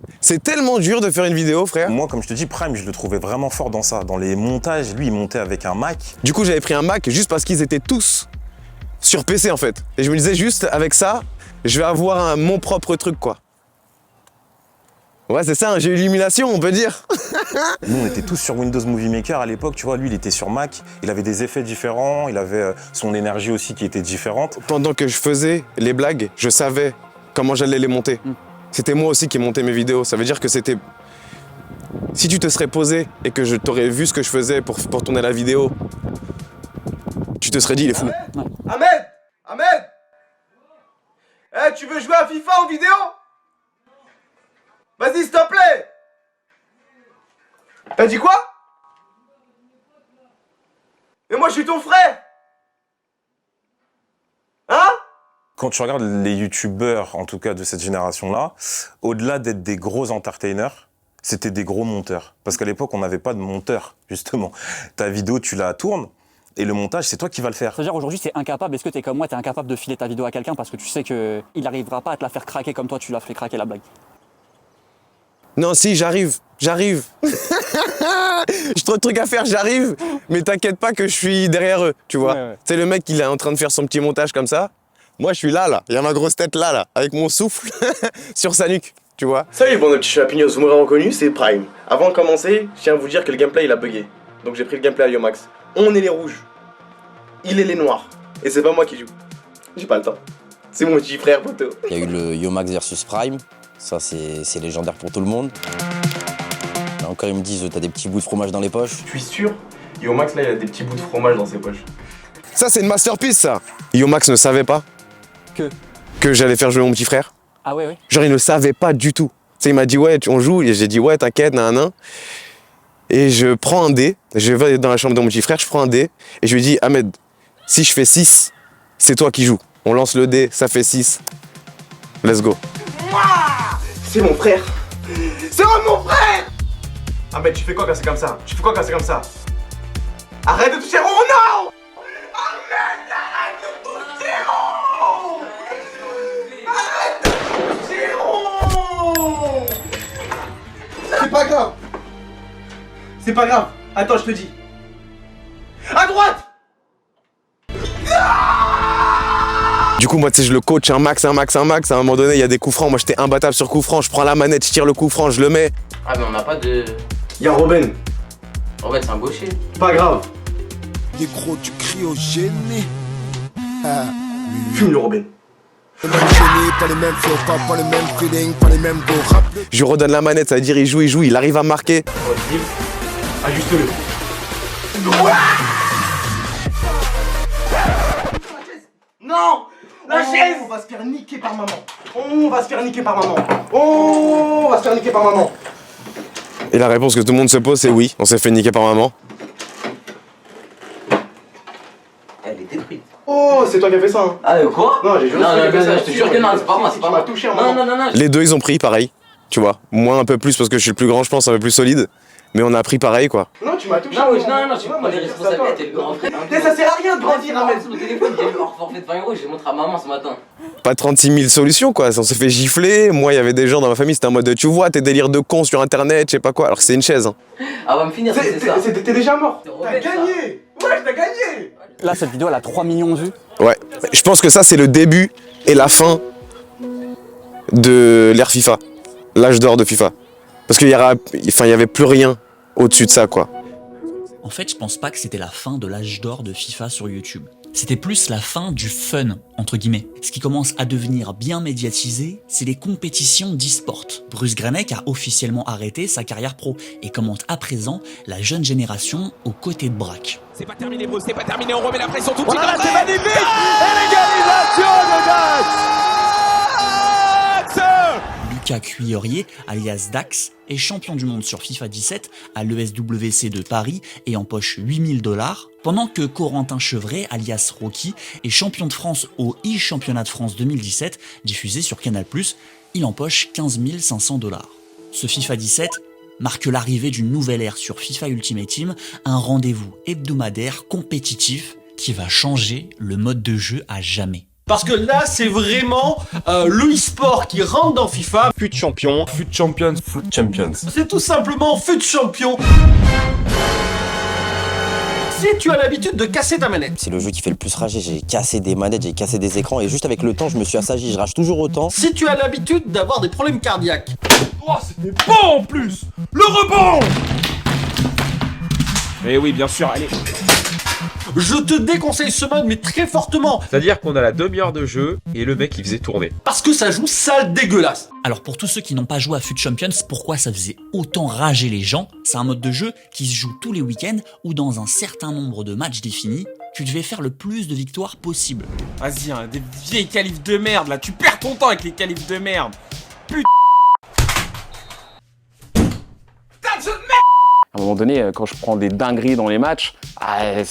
tellement dur de faire une vidéo, frère. Moi, comme je te dis, Prime, je le trouvais vraiment fort dans ça. Dans les montages, lui, il montait avec un Mac. Du coup, j'avais pris un Mac juste parce qu'ils étaient tous sur PC, en fait. Et je me disais juste, avec ça, je vais avoir mon propre truc, quoi. Ouais, c'est ça, j'ai eu l'illumination, on peut dire. Nous, on était tous sur Windows Movie Maker à l'époque, tu vois. Lui, il était sur Mac, il avait des effets différents, il avait son énergie aussi qui était différente. Pendant que je faisais les blagues, je savais comment j'allais les monter. C'était moi aussi qui montais mes vidéos. Ça veut dire que c'était... Si tu te serais posé et que je t'aurais vu ce que je faisais pour tourner la vidéo, tu te serais dit, il est fou. Ahmed! Ahmed! Eh, tu veux jouer à FIFA en vidéo? Vas-y, s'il te plaît! T'as dit quoi? Mais moi, je suis ton frère! Hein? Quand tu regardes les youtubeurs, en tout cas de cette génération-là, au-delà d'être des gros entertainers, c'était des gros monteurs. Parce qu'à l'époque, on n'avait pas de monteur, justement. Ta vidéo, tu la tournes, et le montage, c'est toi qui vas le faire. C'est-à-dire aujourd'hui, c'est incapable. Est-ce que t'es comme moi, t'es incapable de filer ta vidéo à quelqu'un parce que tu sais qu'il n'arrivera pas à te la faire craquer comme toi, tu l'as fait craquer la blague? Non, si, j'arrive. J'ai trop de trucs à faire, j'arrive. Mais t'inquiète pas que je suis derrière eux, tu vois. Ouais. C'est le mec, il est en train de faire son petit montage comme ça. Moi, je suis là. Il y a ma grosse tête là, avec mon souffle sur sa nuque, tu vois. Salut, bon, petits champignons, vous m'aurez reconnu, c'est Prime. Avant de commencer, je tiens à vous dire que le gameplay, il a bugué. Donc j'ai pris le gameplay à Yomax. On est les rouges. Il est les noirs. Et c'est pas moi qui joue. J'ai pas le temps. C'est mon petit frère, poteau. Il y a eu le Yomax versus Prime. Ça, c'est légendaire pour tout le monde. Là encore, ils me disent, t'as des petits bouts de fromage dans les poches. Je suis sûr, Yomax, là, il a des petits bouts de fromage dans ses poches. Ça, c'est une masterpiece, ça. Yomax ne savait pas que j'allais faire jouer mon petit frère. Ah ouais. Genre, il ne savait pas du tout. Tu sais, il m'a dit, ouais, on joue. Et j'ai dit, ouais, t'inquiète, nan. Et je prends un dé. Je vais dans la chambre de mon petit frère, je prends un dé. Et je lui dis, Ahmed, si je fais 6, c'est toi qui joues. On lance le dé, ça fait 6. Let's go. C'est mon frère. C'est mon frère. Ahmed, tu fais quoi quand c'est comme ça? Tu fais quoi quand c'est comme ça? Arrête de toucher Ron, non! Ahmed, arrête de toucher Ron! Arrête de toucher Ron! C'est pas grave. C'est pas grave. Attends, je te dis. À droite! Du coup, moi, tu sais, je le coach un max. À un moment donné, il y a des coups francs. Moi, j'étais imbattable sur coup franc. Je prends la manette, je tire le coup franc, je le mets. Ah, mais on n'a pas de. Y'a Robin. Robin, c'est un gaucher. Pas grave. Les gros du cryogéné. Fume le Robin. Pas les mêmes flows, pas les mêmes feelings, pas les mêmes go rap. Je lui redonne la manette, ça veut dire il joue, il arrive à marquer. Ajuste-le. Non! La chaise! On va se faire niquer par maman. On va se faire niquer par maman. Et la réponse que tout le monde se pose, c'est oui, on s'est fait niquer par maman. Elle est détruite. Oh, c'est toi qui as fait ça, hein? Ah, quoi? Non, j'ai juré je te jure que non, c'est pas moi, c'est pas moi. Touché, non. Les deux, ils ont pris pareil, tu vois. Moi, un peu plus parce que je suis le plus grand, je pense, un peu plus solide. Mais on a pris pareil, quoi. Non, tu m'as touché. Non, tu prends les responsabilités, t'es le grand frère. Ça sert à rien de grandir, Ahmed. Sur le téléphone, j'ai eu hors forfait de 20 €, je l'ai montré à maman ce matin. Pas 36 000 solutions, quoi. On s'est fait gifler. Moi, il y avait des gens dans ma famille, c'était en mode, tu vois, tes délires de con sur internet, je sais pas quoi. Alors que c'est une chaise. Hein. Ah, va me finir, c'est ça. T'es déjà mort. T'as gagné. Ouais, t'as gagné. Là, cette vidéo, elle a 3 millions de vues. Ouais. Je pense que ça, c'est le début et la fin de l'ère FIFA. L'âge d'or de FIFA. Parce qu'il y avait plus rien au-dessus de ça, quoi. En fait, je pense pas que c'était la fin de l'âge d'or de FIFA sur YouTube. C'était plus la fin du fun, entre guillemets. Ce qui commence à devenir bien médiatisé, c'est les compétitions d'e-sport. Bruce Grenek a officiellement arrêté sa carrière pro et commente à présent la jeune génération aux côtés de Braque. C'est pas terminé, Bruce, c'est pas terminé, on remet la pression tout de suite. Voilà, c'est magnifique. Et l'égalisation de Dax. Lucas Cuillerier, alias Dax, est champion du monde sur FIFA 17 à l'ESWC de Paris et empoche 8 000 $, pendant que Corentin Chevret, alias Rocky, est champion de France au e-championnat de France 2017, diffusé sur Canal+, il empoche 15 500 $. Ce FIFA 17 marque l'arrivée d'une nouvelle ère sur FIFA Ultimate Team, un rendez-vous hebdomadaire compétitif qui va changer le mode de jeu à jamais. Parce que là, c'est vraiment le e-sport qui rentre dans FIFA. Fut champion. Fut champions. Fut champions. C'est tout simplement fut champion. Si tu as l'habitude de casser ta manette. C'est le jeu qui fait le plus rager. J'ai cassé des manettes, j'ai cassé des écrans et juste avec le temps, je me suis assagi. Je rage toujours autant. Si tu as l'habitude d'avoir des problèmes cardiaques. Oh, c'était bon en plus. Le rebond. Eh oui, bien sûr, allez. Je te déconseille ce mode, mais très fortement. C'est-à-dire qu'on a la demi-heure de jeu et le mec il faisait tourner. Parce que ça joue sale dégueulasse. Alors pour tous ceux qui n'ont pas joué à FUT Champions, pourquoi ça faisait autant rager les gens? C'est un mode de jeu qui se joue tous les week-ends où dans un certain nombre de matchs définis, tu devais faire le plus de victoires possible. Vas-y, hein, des vieilles qualifs de merde là, tu perds ton temps avec les qualifs de merde. Putain de jeu de merde. À un moment donné, quand je prends des dingueries dans les matchs,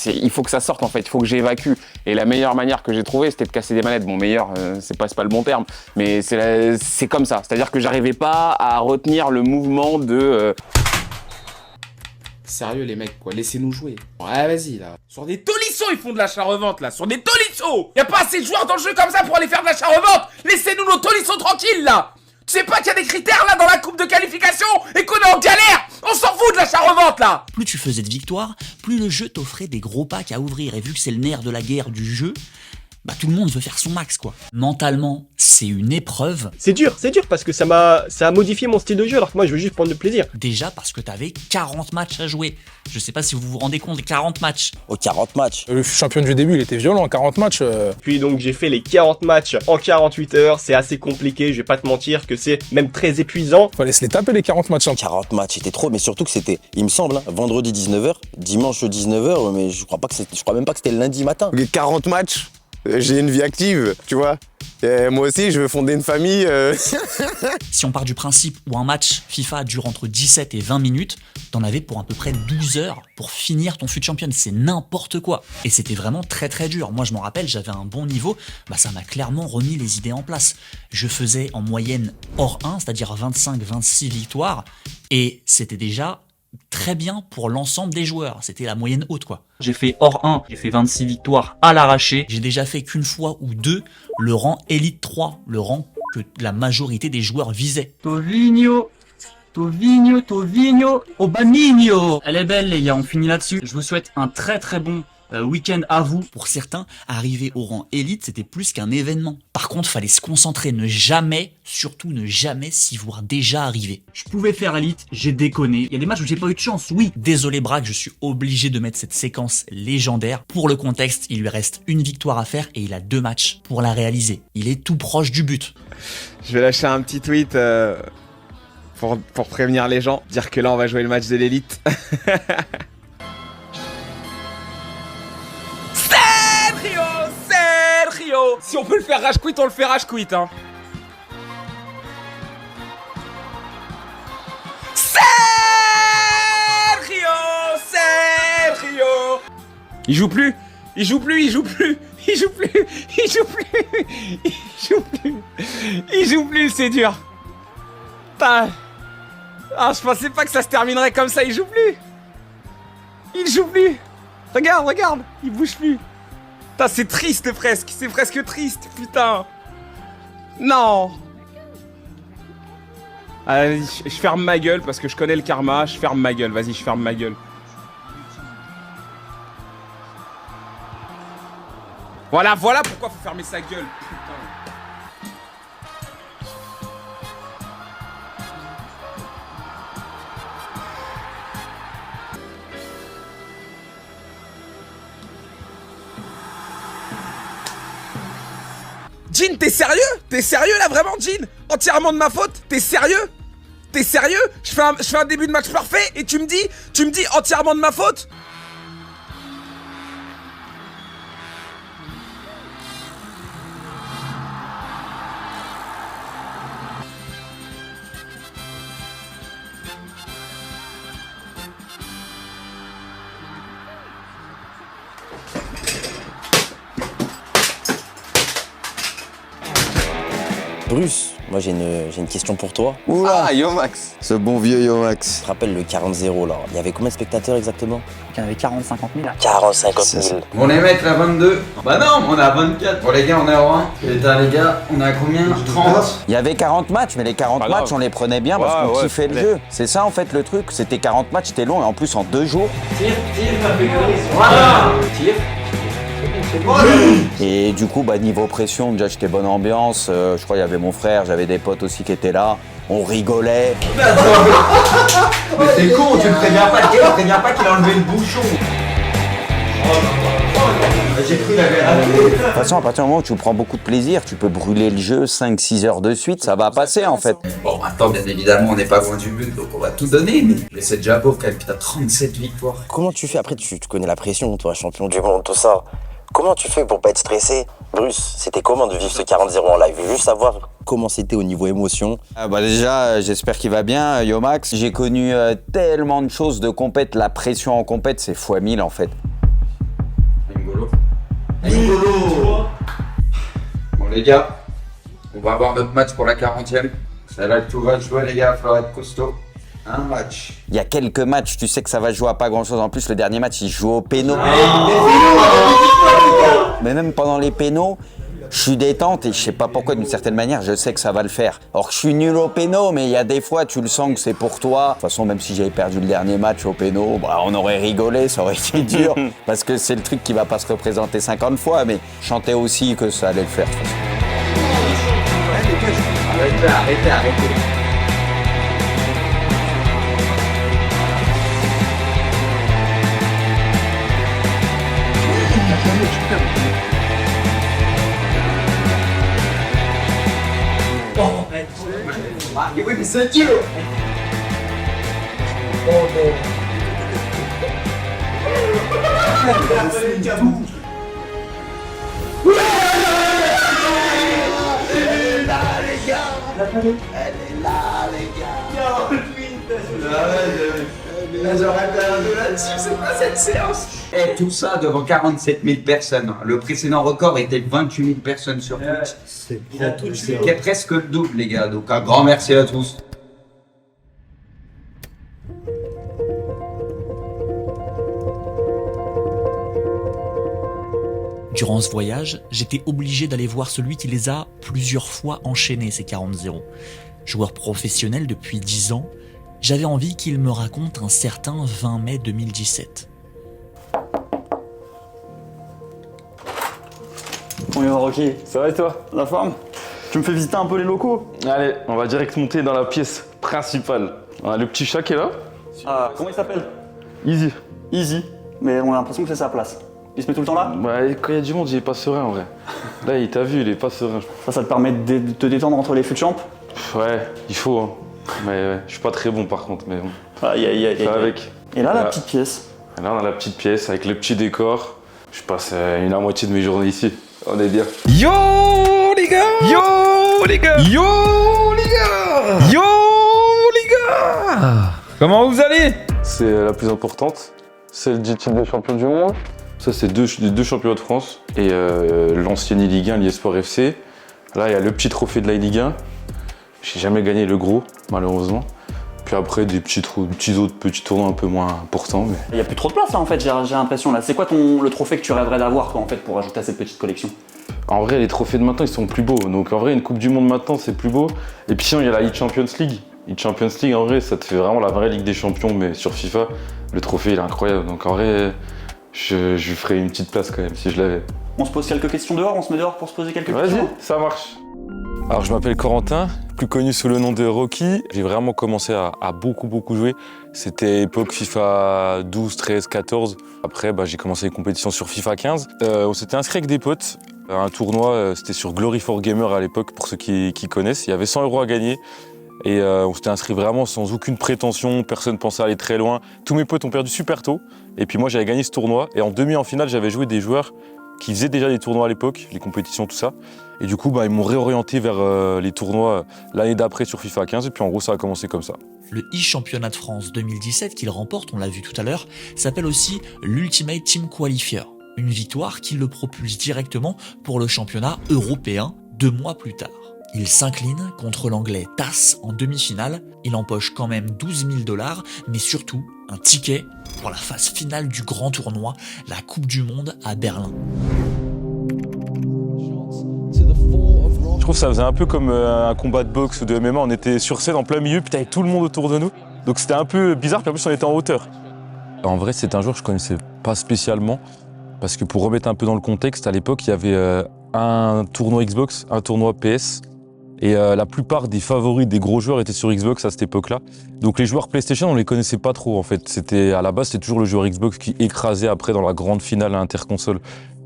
il faut que ça sorte en fait, il faut que j'évacue. Et la meilleure manière que j'ai trouvée, c'était de casser des manettes. Bon, meilleur, c'est pas le bon terme, mais c'est comme ça. C'est-à-dire que j'arrivais pas à retenir le mouvement de... Sérieux les mecs quoi, laissez-nous jouer. Ouais vas-y là. Sur des tolissons ils font de l'achat-revente là, sur des tolissons. Y'a pas assez de joueurs dans le jeu comme ça pour aller faire de l'achat-revente. Laissez-nous nos tolissons tranquilles là. Tu sais pas qu'il y a des critères là dans la coupe de qualification et qu'on est en galère. On s'en fout de l'achat-revente là. Plus tu faisais de victoires, plus le jeu t'offrait des gros packs à ouvrir. Et vu que c'est le nerf de la guerre du jeu, bah tout le monde veut faire son max quoi. Mentalement, c'est une épreuve. C'est dur parce que ça a modifié mon style de jeu alors que moi je veux juste prendre du plaisir. Déjà parce que t'avais 40 matchs à jouer. Je sais pas si vous vous rendez compte, 40 matchs. Oh, 40 matchs. Le champion du début, il était violent, 40 matchs. Puis donc j'ai fait les 40 matchs en 48 heures, c'est assez compliqué, je vais pas te mentir que c'est même très épuisant. Fallait se les taper les 40 matchs. 40 matchs, c'était trop, mais surtout que c'était, il me semble, hein, vendredi 19h, dimanche 19h, mais je crois même pas que c'était le lundi matin. Les 40 matchs, j'ai une vie active, tu vois. Et moi aussi, je veux fonder une famille. Si on part du principe où un match FIFA dure entre 17 et 20 minutes, t'en avais pour à peu près 12 heures pour finir ton FUT Champions. C'est n'importe quoi. Et c'était vraiment très très dur. Moi, je m'en rappelle, j'avais un bon niveau. Bah, ça m'a clairement remis les idées en place. Je faisais en moyenne hors 1, c'est-à-dire 25-26 victoires. Et c'était déjà très bien pour l'ensemble des joueurs. C'était la moyenne haute, quoi. J'ai fait hors 1, j'ai fait 26 victoires à l'arraché. J'ai déjà fait qu'une fois ou deux le rang Elite 3, le rang que la majorité des joueurs visaient. Tovinho, Aubameyang. Elle est belle les gars, on finit là-dessus. Je vous souhaite un très très bon week-end à vous. Pour certains, arriver au rang élite, c'était plus qu'un événement. Par contre, fallait se concentrer, surtout ne jamais s'y voir déjà arriver. Je pouvais faire élite, j'ai déconné. Il y a des matchs où j'ai pas eu de chance, oui. Désolé Braque, je suis obligé de mettre cette séquence légendaire. Pour le contexte, il lui reste une victoire à faire et il a 2 matchs pour la réaliser. Il est tout proche du but. Je vais lâcher un petit tweet pour prévenir les gens, dire que là on va jouer le match de l'élite. Sergio, si on peut le faire rage quit, on le fait rage quit, hein. Sergio. Il joue plus, c'est dur. Putain. Ah, je pensais pas que ça se terminerait comme ça, il joue plus. Regarde, il bouge plus. Putain, c'est triste presque, c'est presque triste, putain. Non. Allez, je ferme ma gueule parce que je connais le karma, je ferme ma gueule, vas-y, je ferme ma gueule. Voilà pourquoi faut fermer sa gueule, putain. Jean, t'es sérieux? T'es sérieux là vraiment, Jean? Entièrement de ma faute? T'es sérieux? Je fais un début de match parfait et tu me dis entièrement de ma faute? Bruce, moi j'ai une question pour toi. Oula, Yomax. Ce bon vieux Yomax. Tu te rappelles le 40-0 là, il y avait combien de spectateurs exactement? Il y en avait 40-50 000. 40-50 000. Bon les mecs, la 22. Bah non, on est à 24. Bon les gars, on est à 1. Et les gars, on est à combien? 30. Il y avait 40 matchs, mais les 40 Pas matchs, grave. on les prenait bien parce qu'on kiffait le jeu. C'est ça en fait le truc, c'était 40 matchs, c'était long et en plus en 2 jours. Tire, voilà. Tire. Et du coup, bah, niveau pression, déjà j'étais bonne ambiance. Je crois qu'il y avait mon frère, j'avais des potes aussi qui étaient là. On rigolait. Mais t'es con, tu me préviens pas, tu me préviens pas qu'il a enlevé le bouchon. J'ai cru la De toute façon, à partir du moment où tu prends beaucoup de plaisir, tu peux brûler le jeu 5-6 heures de suite, ça va passer en fait. Bon, maintenant, bien évidemment, on n'est pas loin du but, donc on va tout donner, mais c'est déjà beau quand même, t'as 37 victoires. Comment tu fais? Après, tu connais la pression, toi, champion du monde, tout ça. Comment tu fais pour pas être stressé? Bruce, c'était comment de vivre ce 40-0 en live? Juste savoir comment c'était au niveau émotion. Bah déjà, j'espère qu'il va bien, Yomax. J'ai connu tellement de choses de compète. La pression en compète, c'est x1000 en fait. Rigolo. Bon les gars, on va avoir notre match pour la 40e. C'est là que tout va jouer les gars, il faudra être costaud. Un match. Il y a quelques matchs, tu sais que ça va jouer à pas grand chose. En plus, le dernier match, il joue au péno. Mais même pendant les pénaux, je suis détente et je sais pas pourquoi, d'une certaine manière, je sais que ça va le faire. Or, je suis nul au péno, mais il y a des fois, tu le sens que c'est pour toi. De toute façon, même si j'avais perdu le dernier match au péno, bah, on aurait rigolé, ça aurait été dur. Parce que c'est le truc qui va pas se représenter 50 fois, mais je chantais aussi que ça allait le faire. De toute façon. Arrêtez. Mais oui, mais c'est Dieu. Oh non. Elle est là, les gars. Elle est là, les gars. J'aurais perdu là-dessus, c'est pas cette séance. Et tout ça devant 47 000 personnes. Le précédent record était 28 000 personnes sur Twitch. C'est presque le double, les gars. Donc un grand merci à tous. Durant ce voyage, j'étais obligé d'aller voir celui qui les a plusieurs fois enchaînés, ces 40-0. Joueur professionnel depuis 10 ans, j'avais envie qu'il me raconte un certain 20 mai 2017. Bonjour Rocky, ça va et toi? La forme? Tu me fais visiter un peu les locaux? Allez, on va direct monter dans la pièce principale. On a le petit chat qui est là. Ah, comment il s'appelle? Easy. Easy, mais on a l'impression que c'est sa place. Il se met tout le temps là? Bah, quand il y a du monde, il est pas serein en vrai. Là, il t'a vu, il est pas serein. Ça te permet de te détendre entre les fut champs? Ouais, il faut. Hein. Mais ouais, je suis pas très bon par contre, mais bon. Aïe. Avec. Et là, la petite pièce. Et là, on a la petite pièce avec le petit décor. Je passe la moitié de mes journées ici. On est bien. Yo les gars. Yo les gars. Comment vous allez? C'est la plus importante. Celle du titre de champion du monde. Ça, c'est deux championnats de France. Et l'ancienne Ligue 1, l'eSport FC. Là, il y a le petit trophée de la Ligue 1. J'ai jamais gagné le gros, malheureusement. Puis après, des petits autres petits tournois un peu moins importants. Mais... Il n'y a plus trop de place là en fait, j'ai l'impression là. C'est quoi le trophée que tu rêverais d'avoir toi en fait pour ajouter à cette petite collection? En vrai, les trophées de maintenant, ils sont plus beaux. Donc en vrai, une Coupe du Monde maintenant, c'est plus beau. Et puis sinon, il y a la e-Champions League. E-Champions League, en vrai, ça te fait vraiment la vraie Ligue des Champions, mais sur FIFA, le trophée, il est incroyable. Donc en vrai, je lui ferais une petite place quand même, si je l'avais. On se pose quelques questions dehors, on se met dehors pour se poser quelques questions. Vas-y, ça marche. Alors je m'appelle Corentin, plus connu sous le nom de Rocky. J'ai vraiment commencé à beaucoup jouer. C'était époque FIFA 12, 13, 14. Après j'ai commencé les compétitions sur FIFA 15. On s'était inscrit avec des potes. Un tournoi, c'était sur Glory for Gamer à l'époque, pour ceux qui connaissent. Il y avait 100 € à gagner. Et on s'était inscrit vraiment sans aucune prétention, personne pensait aller très loin. Tous mes potes ont perdu super tôt. Et puis moi j'avais gagné ce tournoi. Et en demi, en finale, j'avais joué des joueurs qui faisaient déjà des tournois à l'époque, les compétitions, tout ça. Et du coup, ils m'ont réorienté vers les tournois l'année d'après sur FIFA 15. Et puis en gros, ça a commencé comme ça. Le e-championnat de France 2017 qu'il remporte, on l'a vu tout à l'heure, s'appelle aussi l'Ultimate Team Qualifier. Une victoire qui le propulse directement pour le championnat européen 2 mois plus tard. Il s'incline contre l'anglais Tass en demi-finale. Il empoche quand même 12 000 $, mais surtout un ticket pour la phase finale du grand tournoi, la Coupe du Monde à Berlin. Je trouve que ça faisait un peu comme un combat de boxe ou de MMA. On était sur scène en plein milieu, putain, avec tout le monde autour de nous. Donc c'était un peu bizarre, puis en plus on était en hauteur. En vrai, c'est un joueur que je connaissais pas spécialement. Parce que pour remettre un peu dans le contexte, à l'époque, il y avait un tournoi Xbox, un tournoi PS. Et la plupart des favoris des gros joueurs étaient sur Xbox à cette époque-là. Donc les joueurs PlayStation, on les connaissait pas trop en fait. À la base, c'était toujours le joueur Xbox qui écrasait après dans la grande finale interconsole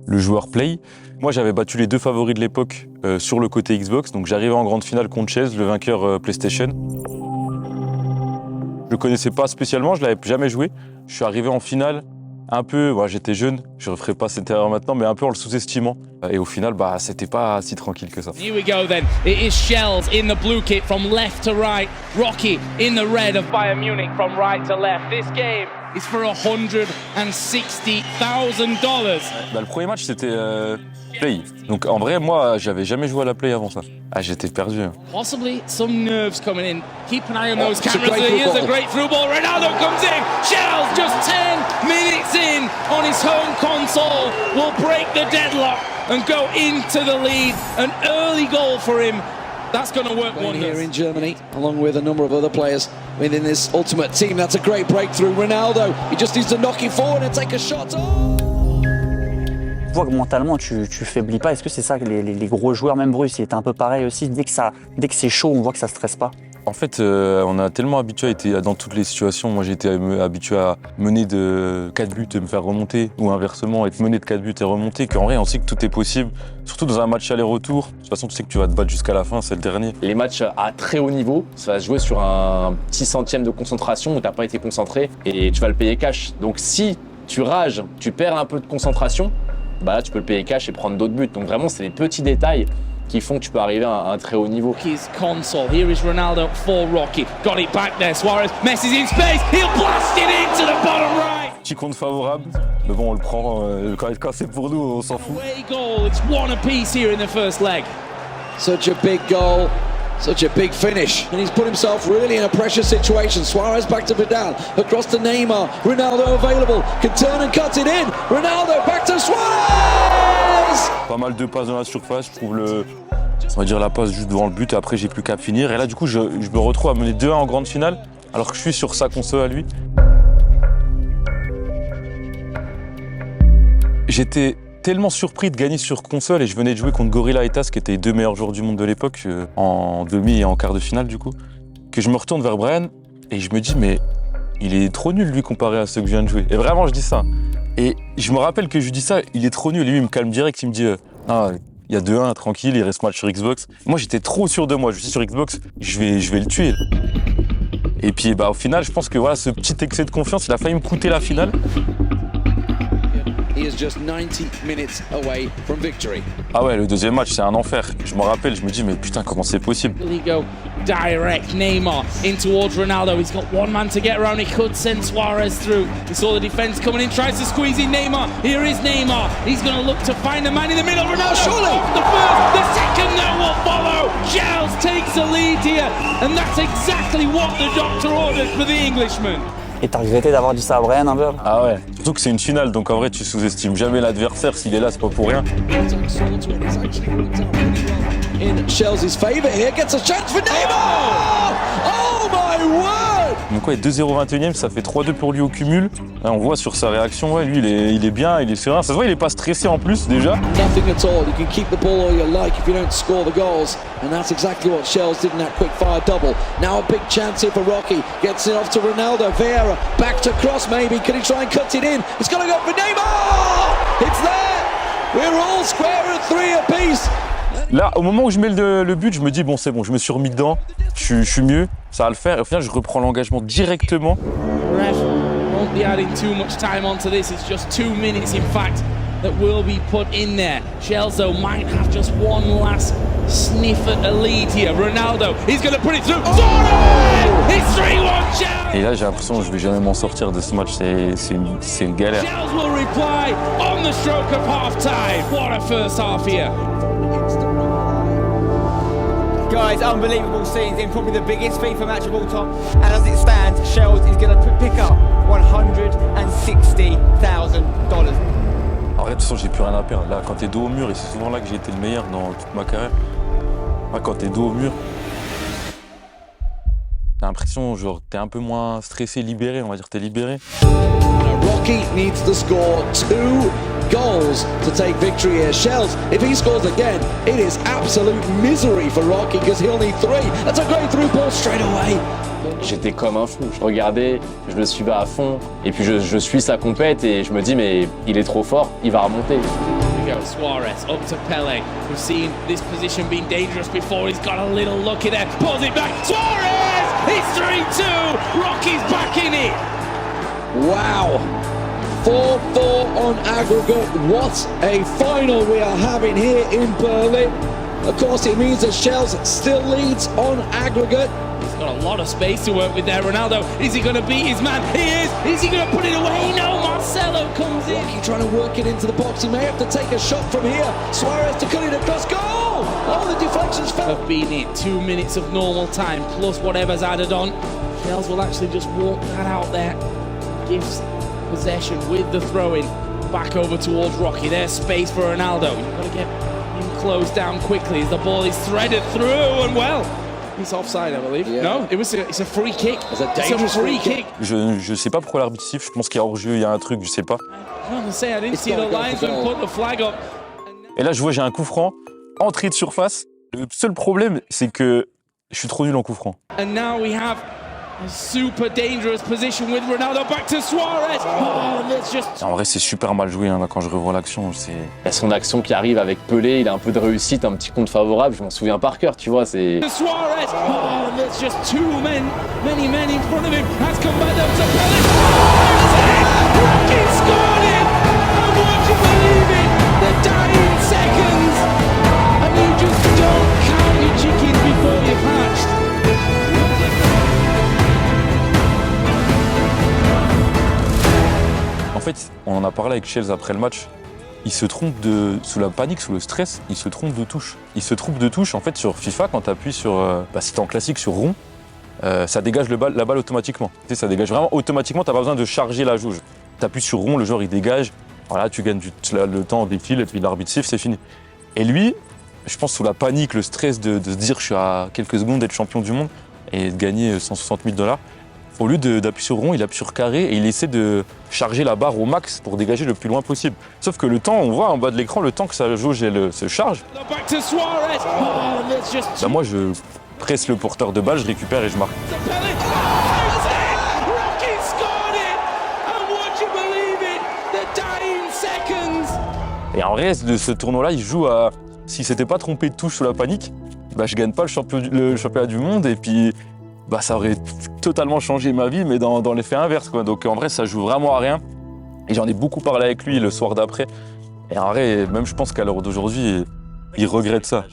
le joueur Play. Moi, j'avais battu les 2 favoris de l'époque sur le côté Xbox. Donc j'arrivais en grande finale contre Chase, le vainqueur PlayStation. Je le connaissais pas spécialement, je l'avais jamais joué. Je suis arrivé en finale un peu, j'étais jeune, je ne referai pas cette erreur maintenant, mais un peu en le sous-estimant. Et au final, c'était pas si tranquille que ça. Here we go then. It is Shells in the blue kit from left to right. Rocky in the red of Bayern Munich from right to left. This game is for $160,000. Le premier match, c'était Play. Donc en vrai, moi, j'avais jamais joué à la Play avant ça. J'étais perdu. Possibly some nerves coming in. Keep an eye on those cameras. Here's a great through ball. Ronaldo comes in. Shells just 10 minutes in on his home console will break the deadlock and go into the lead. An early goal for him. That's going to work wonders. Here in Germany, along with a number of other players within this ultimate team. That's a great breakthrough. Ronaldo, he just needs to knock it forward and take a shot. Tu vois que mentalement, tu faiblis pas. Est-ce que c'est ça que les gros joueurs, même Bruce, il était un peu pareil aussi. Dès que c'est chaud, on voit que ça stresse pas. En fait, on a tellement habitué à être dans toutes les situations. Moi, j'ai été habitué à mener de 4 buts et me faire remonter, ou inversement, être mené de 4 buts et remonter, qu'en vrai, on sait que tout est possible. Surtout dans un match aller-retour. De toute façon, tu sais que tu vas te battre jusqu'à la fin, c'est le dernier. Les matchs à très haut niveau, ça va se jouer sur un petit centième de concentration où t'as pas été concentré et tu vas le payer cash. Donc si tu rages, tu perds un peu de concentration, là tu peux le payer cash et prendre d'autres buts. Donc vraiment, c'est les petits détails qui font que tu peux arriver à un très haut niveau. His console. Here is Ronaldo for Rocky. Got it back there. Suarez messes in space. He'll blast it into the bottom right. Petit compte favorable, mais bon, on le prend quand c'est pour nous, on s'en fout. Away goal. It's one apiece here in the first leg. Such a big goal. Such a big finish. And he's put himself really in a pressure situation. Suarez back to Vidal. Across to Neymar. Ronaldo available. Can turn and cut it in. Ronaldo back to Suarez! Pas mal de passes dans la surface. Je trouve on va dire la passe juste devant le but. Et après, j'ai plus qu'à finir. Et là, du coup, je me retrouve à mener 2-1 en grande finale. Alors que je suis sur sa console à lui. J'étais tellement surpris de gagner sur console et je venais de jouer contre Gorilla et Tass qui étaient les 2 meilleurs joueurs du monde de l'époque en demi et en quart de finale du coup, que je me retourne vers Brian et je me dis mais il est trop nul lui comparé à ceux que je viens de jouer. Et vraiment je dis ça. Et je me rappelle que je lui dis ça, il est trop nul et lui il me calme direct, il me dit il y a 2-1 tranquille, il reste match sur Xbox. Moi j'étais trop sûr de moi, je suis sur Xbox, je vais le tuer. Et puis au final je pense que voilà, ce petit excès de confiance il a failli me coûter la finale. He is just 90 minutes away from victory. Ah ouais, le deuxième match, c'est un enfer. Je me rappelle, je me dis, mais putain, comment c'est possible? Will he go direct Neymar in towards Ronaldo? He's got one man to get around. He could send Suarez through. We saw the defense coming in, tries to squeeze in Neymar. Here is Neymar. He's going to look to find the man in the middle. Ronaldo, surely! The first, the second now will follow. Giles takes the lead here. And that's exactly what the doctor ordered for the Englishman. Et t'as regretté d'avoir dit ça à Brian un peu? Ah ouais, surtout que c'est une finale, donc en vrai tu sous-estimes jamais l'adversaire, s'il est là c'est pas pour rien. In Chelsea's favour here, gets a chance for Neymar! Oh my word! Donc ouais, 2-0 21e, ça fait 3-2 pour lui au cumul. Là, on voit sur sa réaction, ouais, lui il est bien, il est serein. Ça se voit, il est pas stressé en plus déjà. Nothing at all. You can keep the ball all you like if you don't score the goals. And that's exactly what Shells did in that quick fire double. Now a big chance here for Rocky. Gets it off to Ronaldo. Vieira back to cross maybe. Can he try and cut it in? It's gonna go for Neymar! It's there! We're all square at 3 apiece. Là, au moment où je mets le but, je me dis bon c'est bon, je me suis remis dedans, je suis mieux, ça va le faire. Et au final, je reprends l'engagement directement. Ref won't be adding too much time onto this. It's just 2 minutes, in fact, that will be put in there. Shells though might have just one last sniff at a lead here. Ronaldo, he's going to put it through. Suarez! It's 3-1 Shells. Et là, j'ai l'impression que je vais jamais m'en sortir de ce match. C'est une galère. Shells will reply on the stroke of half time. What a first half here. guys, unbelievable scenes in probably the biggest FIFA match of all time. And as it stands, Shells is going to pick up $160,000. Arrête, de toute façon, j'ai plus rien à perdre. Là, quand t'es dos au mur, et c'est souvent là que j'ai été le meilleur dans toute ma carrière. Là, quand t'es dos au mur, t'as l'impression, genre, t'es un peu moins stressé, libéré, on va dire, t'es libéré. Rocky needs to score 2 goals to take victory here. Shells, if he scores again, it is absolute misery for Rocky because he'll need 3. That's a great through ball straight away. J'étais comme un fou, je regardais, je le suivais à fond, et puis je suis sa compète et je me dis mais il est trop fort, il va remonter. Here we go, Suarez up to Pele. We've seen this position being dangerous before. He's got a little lucky there. Pulls it back. Suarez! It's 3-2. Rocky's back in it. Wow. 4-4 on aggregate. What a final we are having here in Berlin. Of course, it means that Shells still leads on aggregate. He's got a lot of space to work with there. Ronaldo, is he going to beat his man? He is. Is he going to put it away? No, Marcelo comes in. Rocky trying to work it into the box. He may have to take a shot from here. Suarez to cut it across. Goal! Oh, the deflection's fell. Have been it 2 minutes of normal time plus whatever's added on. Shells will actually just walk that out there. Gives possession with the throw-in back over towards Rocky. There's space for Ronaldo. You've got to get him closed down quickly as the ball is threaded through, and well, he's offside, I believe. Yeah. No, it's a free kick. It's a dangerous free kick. Je sais pas pourquoi l'arbitre siffle, je pense qu'il y a hors-jeu, il y a un truc, je sais pas. I don't say I didn't see the linesman put the flag up. Et là, je vois, j'ai un coup franc, entrée de surface. Le seul problème, c'est que je suis trop nul en coup franc. And now we have a super dangerous position with Ronaldo back to Suarez. Oh, that's just... En vrai, c'est super mal joué, hein, là, quand je revois l'action. Il y a son action qui arrive avec Pelé, il a un peu de réussite, un petit compte favorable, je m'en souviens par cœur, tu vois, c'est... Suarez. Oh, there's just many men in front of him. Has come back up to Pelé. Rocky scored it. And would you believe it? The dying seconds. And you just don't count your chickens before you've hatched. En fait, on en a parlé avec Shells après le match. Il se trompe sous la panique, sous le stress, il se trompe de touche. Il se trompe de touche, en fait, sur FIFA, quand tu appuies sur, si t'es en classique, sur rond, ça dégage la balle automatiquement. Tu sais, ça dégage vraiment automatiquement, t'as pas besoin de charger la jauge. T'appuies sur rond, le joueur il dégage, voilà, tu gagnes le temps défile et puis l'arbitre siffle, c'est fini. Et lui, je pense sous la panique, le stress de se dire je suis à quelques secondes d'être champion du monde et de gagner $160 000, au lieu d'appuyer sur rond, il appuie sur carré et il essaie de charger la barre au max pour dégager le plus loin possible. Sauf que le temps, on voit en bas de l'écran, le temps que sa jauge se charge, Back to Suarez. Oh, there's just bah moi je presse le porteur de balle, je récupère et je marque. Rocky scored it. And would you believe it? The dying seconds. Et en reste de ce tournoi-là, il joue à... S'il s'était pas trompé de touche sous la panique, bah je gagne pas le championnat du monde et puis bah ça aurait totalement changé ma vie, mais dans l'effet inverse, quoi. Donc en vrai, ça joue vraiment à rien. Et j'en ai beaucoup parlé avec lui le soir d'après. Et en vrai, même je pense qu'à l'heure d'aujourd'hui, il regrette ça.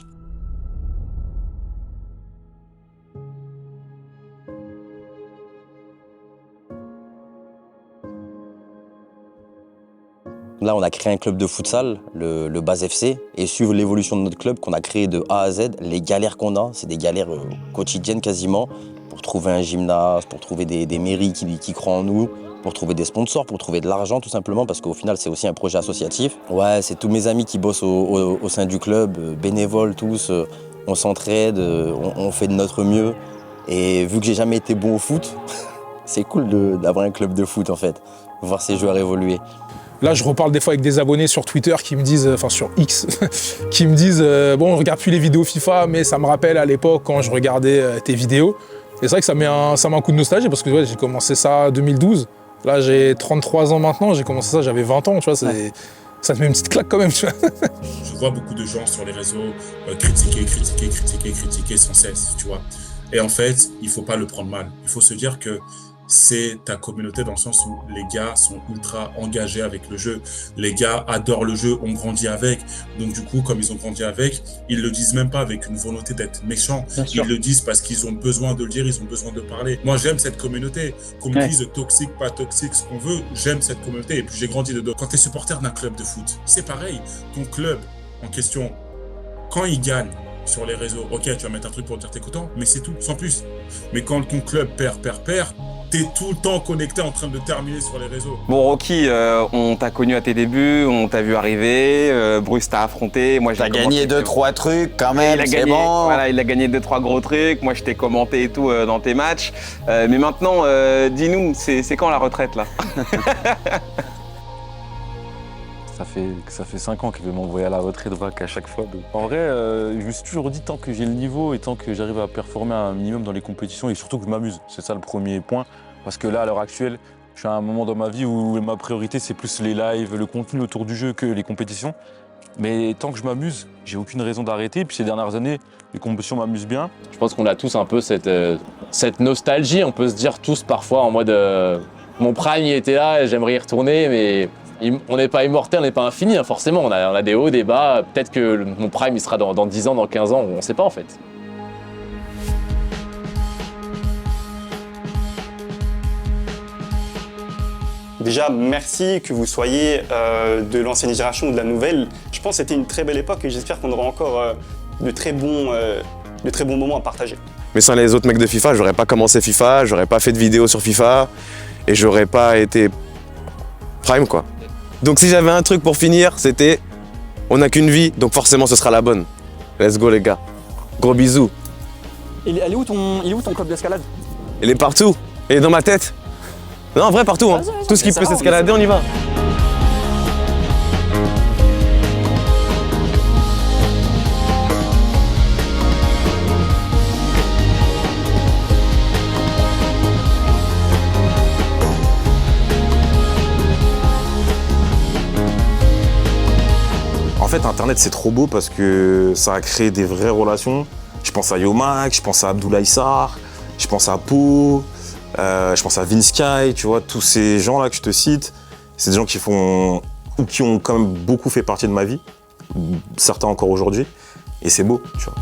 Là, on a créé un club de futsal, le Base FC, et suivre l'évolution de notre club qu'on a créé de A à Z, les galères qu'on a, c'est des galères quotidiennes quasiment, pour trouver un gymnase, pour trouver des mairies qui croient en nous, pour trouver des sponsors, pour trouver de l'argent tout simplement, parce qu'au final, c'est aussi un projet associatif. Ouais, c'est tous mes amis qui bossent au sein du club, bénévoles tous, on s'entraide, on fait de notre mieux. Et vu que j'ai jamais été bon au foot, c'est cool d'avoir un club de foot en fait, voir ces joueurs évoluer. Là, je reparle des fois avec des abonnés sur Twitter qui me disent, enfin sur X, qui me disent bon, on regarde plus les vidéos FIFA, mais ça me rappelle à l'époque quand je regardais tes vidéos. Et c'est vrai que ça met un coup de nostalgie parce que ouais, j'ai commencé ça en 2012. Là, j'ai 33 ans maintenant, j'ai commencé ça, j'avais 20 ans, tu vois, ça te met une petite claque quand même, tu vois. Je vois beaucoup de gens sur les réseaux critiquer sans cesse, tu vois. Et en fait, il faut pas le prendre mal. Il faut se dire que c'est ta communauté dans le sens où les gars sont ultra engagés avec le jeu. Les gars adorent le jeu, ont grandi avec. Donc du coup, comme ils ont grandi avec, ils le disent même pas avec une volonté d'être méchants. Ils le disent parce qu'ils ont besoin de le dire, ils ont besoin de parler. Moi, j'aime cette communauté. Qu'on me dise toxique, pas toxique, ce qu'on veut, j'aime cette communauté. Et puis j'ai grandi dedans. Quand tu es supporter d'un club de foot, c'est pareil. Ton club en question, quand il gagne, sur les réseaux. Ok, tu vas mettre un truc pour dire t'es content, mais c'est tout, sans plus. Mais quand ton club perd, t'es tout le temps connecté en train de terminer sur les réseaux. Bon, Rocky, on t'a connu à tes débuts, on t'a vu arriver, Bruce t'a affronté, moi j'ai gagné 2-3 trucs quand même, c'est bon. Voilà, il a gagné 2-3 gros trucs, moi je t'ai commenté et tout dans tes matchs. Mais maintenant, dis-nous, c'est quand la retraite là? Ça fait 5 ans qu'il veut m'envoyer à la retraite vague à chaque fois. Donc. En vrai, je me suis toujours dit, tant que j'ai le niveau et tant que j'arrive à performer un minimum dans les compétitions et surtout que je m'amuse, c'est ça le premier point. Parce que là, à l'heure actuelle, je suis à un moment dans ma vie où ma priorité, c'est plus les lives, le contenu autour du jeu que les compétitions. Mais tant que je m'amuse, j'ai aucune raison d'arrêter. Puis ces dernières années, les compétitions m'amusent bien. Je pense qu'on a tous un peu cette nostalgie. On peut se dire tous parfois en mode mon prime il était là, j'aimerais y retourner, mais on n'est pas immortel, on n'est pas infini, hein, forcément. On a des hauts, des bas. Peut-être que mon prime il sera dans 10 ans, dans 15 ans, on ne sait pas en fait. Déjà, merci que vous soyez de l'ancienne génération ou de la nouvelle. Je pense que c'était une très belle époque et j'espère qu'on aura encore de très bons moments à partager. Mais sans les autres mecs de FIFA, j'aurais pas commencé FIFA, j'aurais pas fait de vidéos sur FIFA et j'aurais pas été prime quoi. Donc si j'avais un truc pour finir, c'était on n'a qu'une vie, donc forcément ce sera la bonne. Let's go les gars. Gros bisous. Il est où ton club d'escalade? Il est partout. Il est dans ma tête. Non, en vrai, partout. Hein. Tout ce qui peut s'escalader, on y va. En fait, Internet, c'est trop beau parce que ça a créé des vraies relations. Je pense à Yomack, je pense à Abdoulaye Sarr, je pense à Pau, je pense à Vinsky, tu vois, tous ces gens-là que je te cite, c'est des gens qui ont quand même beaucoup fait partie de ma vie, certains encore aujourd'hui, et c'est beau, tu vois.